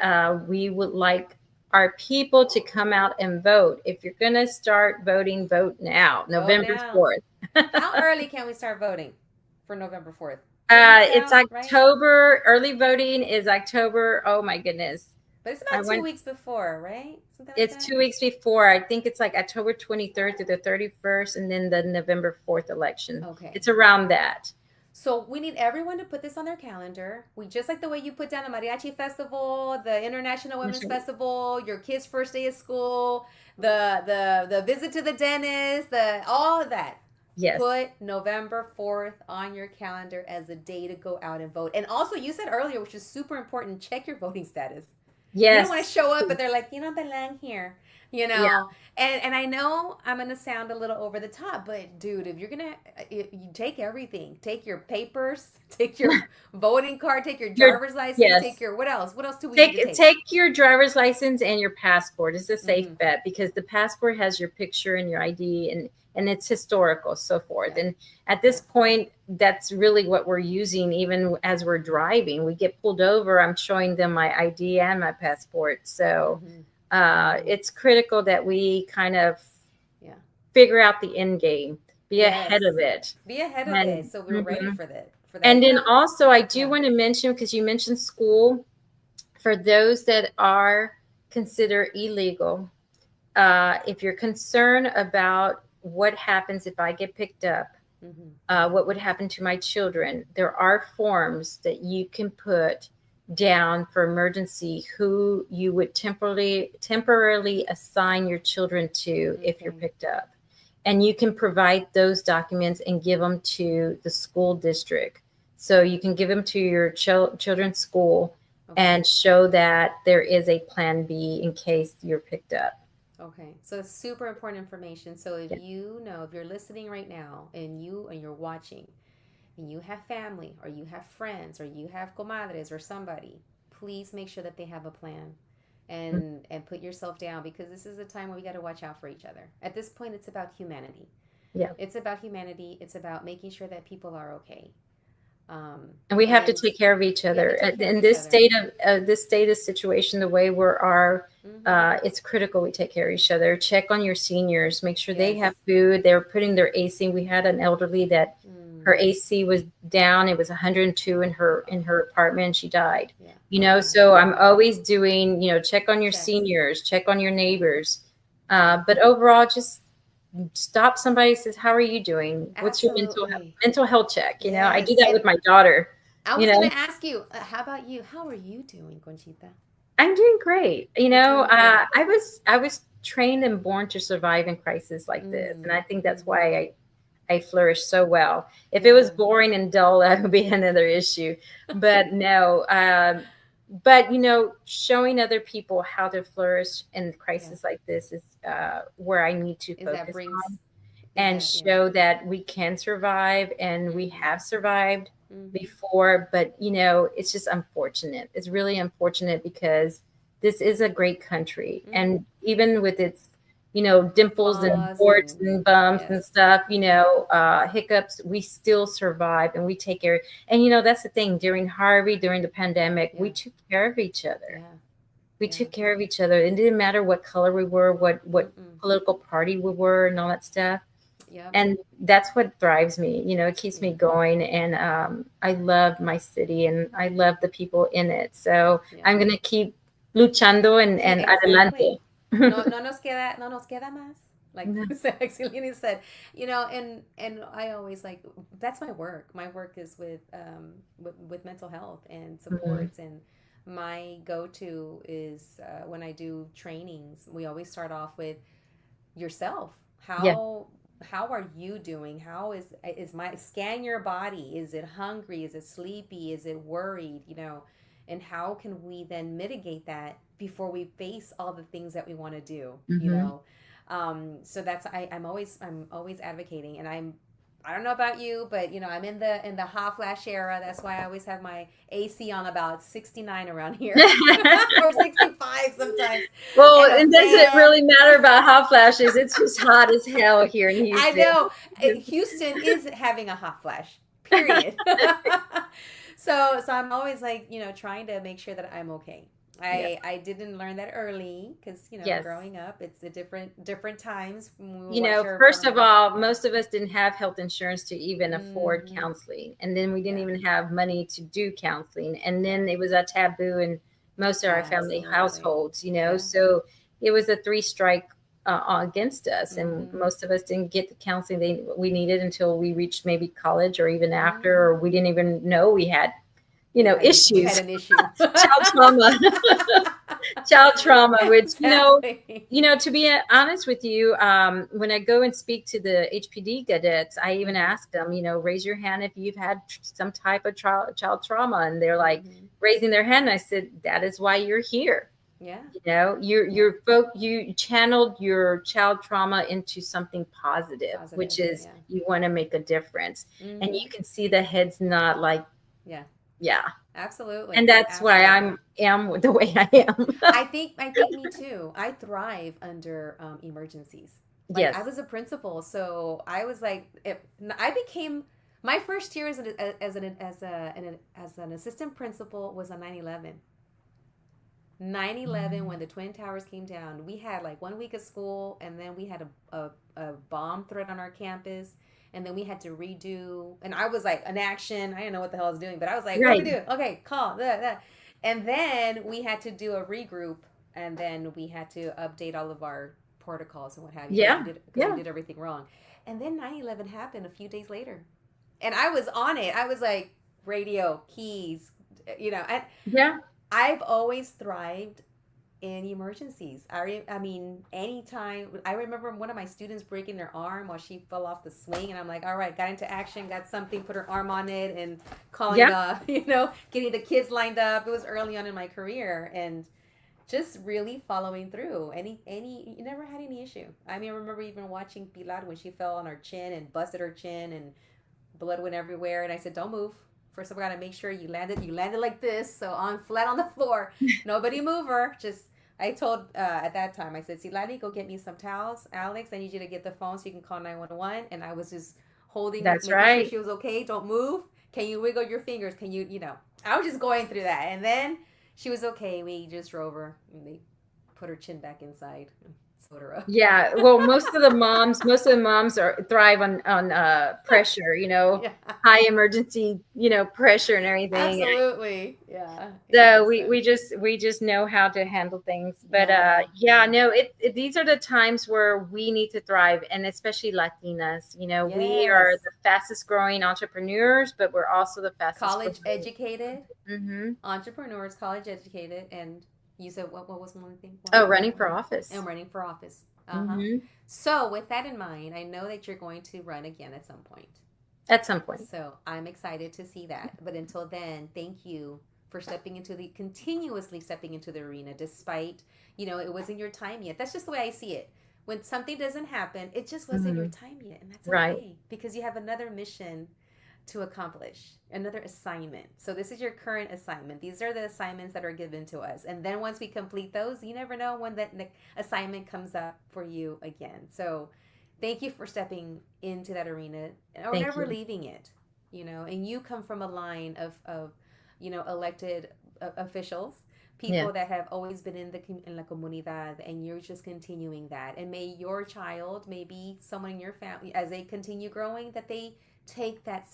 we would like our people to come out and vote. If you're going to start voting, vote now, November 4th. How early can we start voting for November 4th? It's October. Right? Early voting is October. Oh, my goodness. But it's about 2 weeks before, right? It's 2 weeks before. I think it's like October 23rd through the 31st, and then the November 4th election. Okay. It's around that. So we need everyone to put this on their calendar. We just like the way you put down the Mariachi Festival, the International Women's Festival, your kids' first day of school, the visit to the dentist, all of that. Yes. Put November 4th on your calendar as a day to go out and vote. And also, you said earlier, which is super important, check your voting status. Yes. You don't want to show up, but they're like, you don't belong here. Yeah. And I know I'm going to sound a little over the top, but dude, if you're going to, you take everything, take your papers, take your voting card, take your driver's license, take your, what else do we need to take? Take your driver's license and your passport. It's a safe bet, because the passport has your picture and your ID, and it's historical, so forth. And at this point, that's really what we're using. Even as we're driving, we get pulled over, I'm showing them my ID and my passport. So it's critical that we kind of figure out the end game, be ahead of it. Be ahead of it, so we're ready for that. And then also, I do want to mention, because you mentioned school, for those that are considered illegal, if you're concerned about what happens if I get picked up, what would happen to my children, there are forms that you can put down for emergency who you would temporarily assign your children to if you're picked up. And you can provide those documents and give them to the school district. So you can give them to your children's school and show that there is a plan B in case you're picked up. Okay, so it's super important information. So if you know, if you're listening right now and you're watching, and you have family, or you have friends, or you have comadres or somebody, please make sure that they have a plan, and put yourself down, because this is a time where we got to watch out for each other. At this point, it's about humanity. Yeah, it's about humanity. It's about making sure that people are okay. And we have to take care of each other. In this state of situation, the way we are, it's critical we take care of each other. Check on your seniors, make sure they have food. They're putting their AC. We had an elderly that her AC was down. It was 102 in her apartment. She died. So I'm always doing, check on your seniors, check on your neighbors. But overall, just stop somebody, says, how are you doing? What's your mental health check? I do that with my daughter. I was going to ask you, how about you? How are you doing, Conchita? I'm doing great. I was trained and born to survive in crisis like this. And I think that's why I flourish so well. If it was boring and dull, that would be another issue. But no, but showing other people how to flourish in crisis like this is where I need to focus on, and show that we can survive, and we have survived before. But it's just unfortunate. It's really unfortunate, because this is a great country, and even with its dimples and warts and bumps and stuff, hiccups, we still survive, and we take care. And that's the thing, during Harvey, during the pandemic, we took care of each other. We took care of each other. It didn't matter what color we were, what political party we were, and all that stuff. And that's what drives me. It keeps me going. And I love my city, and I love the people in it. So I'm going to keep luchando and adelante. No nos queda más. Like No. Selene said, and I always like, that's my work. My work is with mental health and supports, and my go-to is when I do trainings, we always start off with yourself. Yeah. How are you doing? How is my scan your body? Is it hungry? Is it sleepy? Is it worried? And how can we then mitigate that before we face all the things that we want to do? So that's I'm always advocating, and I don't know about you, but I'm in the hot flash era. That's why I always have my AC on about 69 around here, or 65 sometimes. Well, And it a doesn't fan. really matter about hot flashes. It's just hot as hell here in I Houston. know Houston is having a hot flash. Period. So I'm always like trying to make sure that I'm okay. I didn't learn that early because Yes. growing up, it's a different times. When we You watch know, our first of parents. all, most of us didn't have health insurance to even afford Mhm. counseling. And then we didn't Yeah. even have money to do counseling. And then it was a taboo in most of our family Absolutely. households, Yeah. So it was a three strike against us. And Mhm. most of us didn't get the counseling we needed until we reached maybe college or even Mm-hmm. after, or we didn't even know we had, issues. We had an issue. Child trauma. Child trauma, which Exactly. to be honest with you, when I go and speak to the HPD cadets, I even ask them, raise your hand if you've had some type of child trauma, and they're like raising their hand. I said, that is why you're here. Yeah. You channeled your child trauma into something positive, which is you want to make a difference. Mhm. And you can see the heads nod like, yeah. Absolutely. And that's why I am the way I am. I think me too. I thrive under emergencies. Like, Yes. I was a principal, so I was like, I became my first year as an assistant principal was on 9/11. 9/11, when the Twin Towers came down, we had like 1 week of school, and then we had a bomb threat on our campus, and then we had to redo. And I was like, an action. I didn't know what the hell I was doing, but I was like, what do we do? Okay, call that. And then we had to do a regroup, and then we had to update all of our protocols and what have you. Yeah. Because we did everything wrong. And then 9/11 happened a few days later, and I was on it. I was like, radio, keys, Yeah. I've always thrived in emergencies. I mean, anytime. I remember one of my students breaking their arm while she fell off the swing, and I'm like, all right, got into action, got something, put her arm on it, and calling getting the kids lined up. It was early on in my career, and just really following through. You never had any issue. I mean, I remember even watching Pilar when she fell on her chin and busted her chin, and blood went everywhere, and I said, don't move. First of all, gotta make sure you landed like this, so on flat on the floor. Nobody move her. I told at that time, I said, Silani, go get me some towels. Alex, I need you to get the phone so you can call 911. And I was just holding, That's making right. sure she was okay. Don't move. Can you wiggle your fingers? Can you, I was just going through that. And then she was okay. We just drove her, and they put her chin back inside. Yeah, well, most of the moms thrive on pressure, high emergency, pressure and everything. Absolutely, yeah. So we just know how to handle things. But these are the times where we need to thrive, and especially Latinas. We are the fastest growing entrepreneurs, but we're also the fastest college educated Mm-hmm. entrepreneurs, college educated, and you said what was one thing? Running for office. And running for office. Mm-hmm. So with that in mind, I know that you're going to run again at some point. At some point. So I'm excited to see that. But until then, thank you for continuously stepping into the arena, despite, it wasn't your time yet. That's just the way I see it. When something doesn't happen, it just wasn't your time yet. And that's okay. Right. Because you have another mission to accomplish, another assignment. So this is your current assignment. These are the assignments that are given to us. And then once we complete those, you never know when that assignment comes up for you again. So thank you for stepping into that arena or never leaving it, and you come from a line of elected officials, people that have always been in la comunidad, and you're just continuing that. And may your child, maybe someone in your family, as they continue growing, that they take that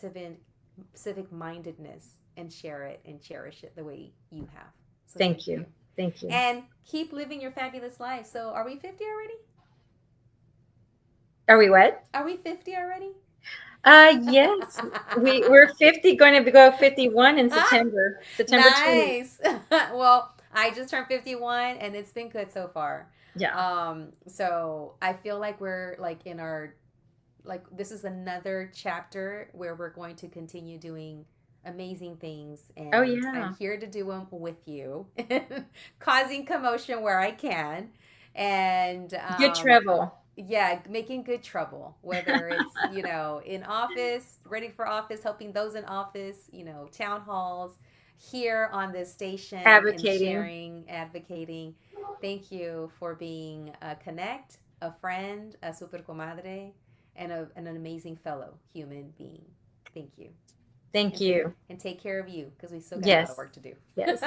civic mindedness and share it and cherish it the way you have. So thank you. Thank you. And keep living your fabulous life. So are we 50 already? Are we what? Are we 50 already? Yes. We're 50, going to go 51 in September. September 20th. Nice. Well, I just turned 51 and it's been good so far. Yeah. So I feel like we're like in our, like this is another chapter where we're going to continue doing amazing things, and Oh, yeah. I'm here to do them with you, causing commotion where I can, and Good travel. yeah, making good trouble, whether it's in office, running for office, helping those in office, town halls, here on this station, Advocating. and sharing, advocating. Thank you for being a connect, a friend, a super comadre, and an amazing fellow human being. Thank you. Thank you. And take care of you, because we still got a lot of work to do. Yes.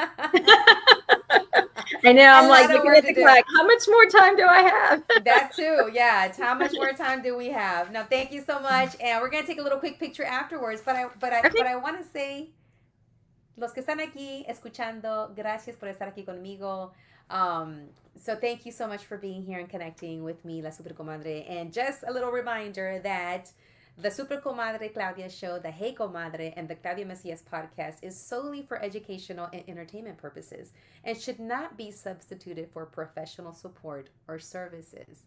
I know. I'm like looking at the clock. How much more time do I have? That too. Yeah. How much more time do we have? Now, thank you so much. And we're going to take a little quick picture afterwards. But I want to say, los que están aquí escuchando, gracias por estar aquí conmigo. So thank you so much for being here and connecting with me, La Super Comadre. And just a little reminder that the Super Comadre Claudia Show, the Hey Comadre, and the Claudia Macias podcast is solely for educational and entertainment purposes and should not be substituted for professional support or services.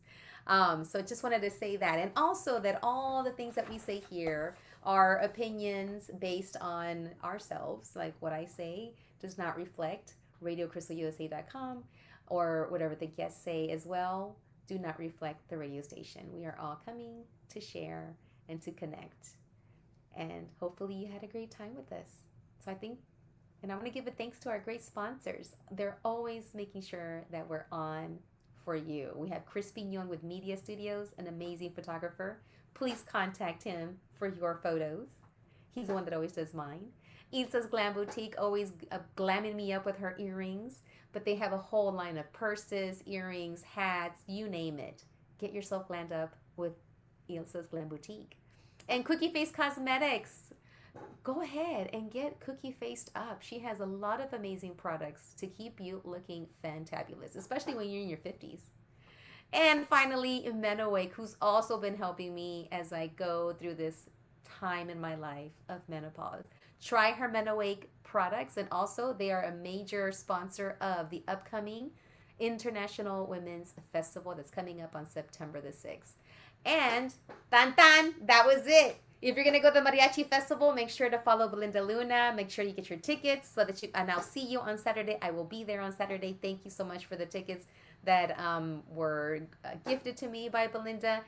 So just wanted to say that. And also that all the things that we say here are opinions based on ourselves. Like what I say does not reflect RadioCrystalUSA.com or whatever the guests say as well do not reflect the radio station. We are all coming to share and to connect. And hopefully you had a great time with us. So I want to give a thanks to our great sponsors. They're always making sure that we're on for you. We have Chris Pignon with Media Studios, an amazing photographer. Please contact him for your photos. He's the one that always does mine. Ilsa's Glam Boutique, always glamming me up with her earrings. But they have a whole line of purses, earrings, hats, you name it. Get yourself glammed up with Ilsa's Glam Boutique. And Cookie Face Cosmetics. Go ahead and get Cookie Faced up. She has a lot of amazing products to keep you looking fantabulous, especially when you're in your 50s. And finally, Menawake, who's also been helping me as I go through this time in my life of menopause. Try her Menawake products, and also they are a major sponsor of the upcoming International Women's Festival that's coming up on September the 6th. And that was it. If you're gonna go to the Mariachi Festival, make sure to follow Belinda Luna. Make sure you get your tickets so that and I'll see you on Saturday. I will be there on Saturday. Thank you so much for the tickets that were gifted to me by Belinda.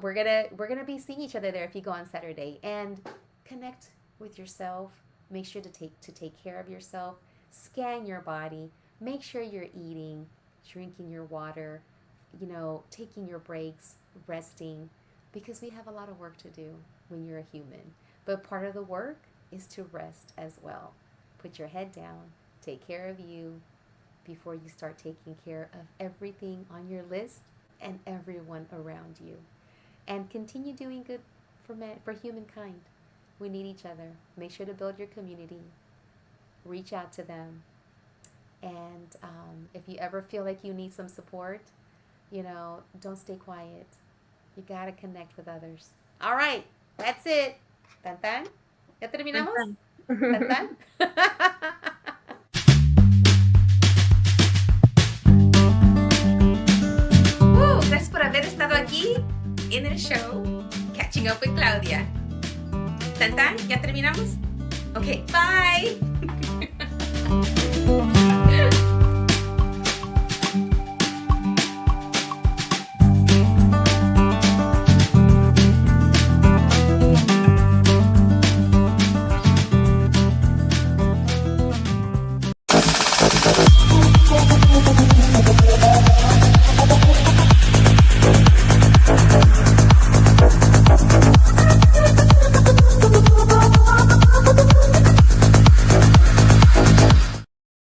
We're gonna be seeing each other there if you go on Saturday, and connect with yourself. Make sure to take care of yourself. Scan your body. Make sure you're eating, drinking your water, taking your breaks, resting, because we have a lot of work to do when you're a human. But part of the work is to rest as well. Put your head down, take care of you before you start taking care of everything on your list and everyone around you. And continue doing good for humankind. We need each other. Make sure to build your community. Reach out to them. And if you ever feel like you need some support, don't stay quiet. You got to connect with others. All right. That's it. ¿Tan tan? ¿Ya terminamos? ¿Tan tan? Gracias por haber estado aquí en el show Catching Up with Claudia. ¿Tan tan? ¿Ya terminamos? Okay, bye.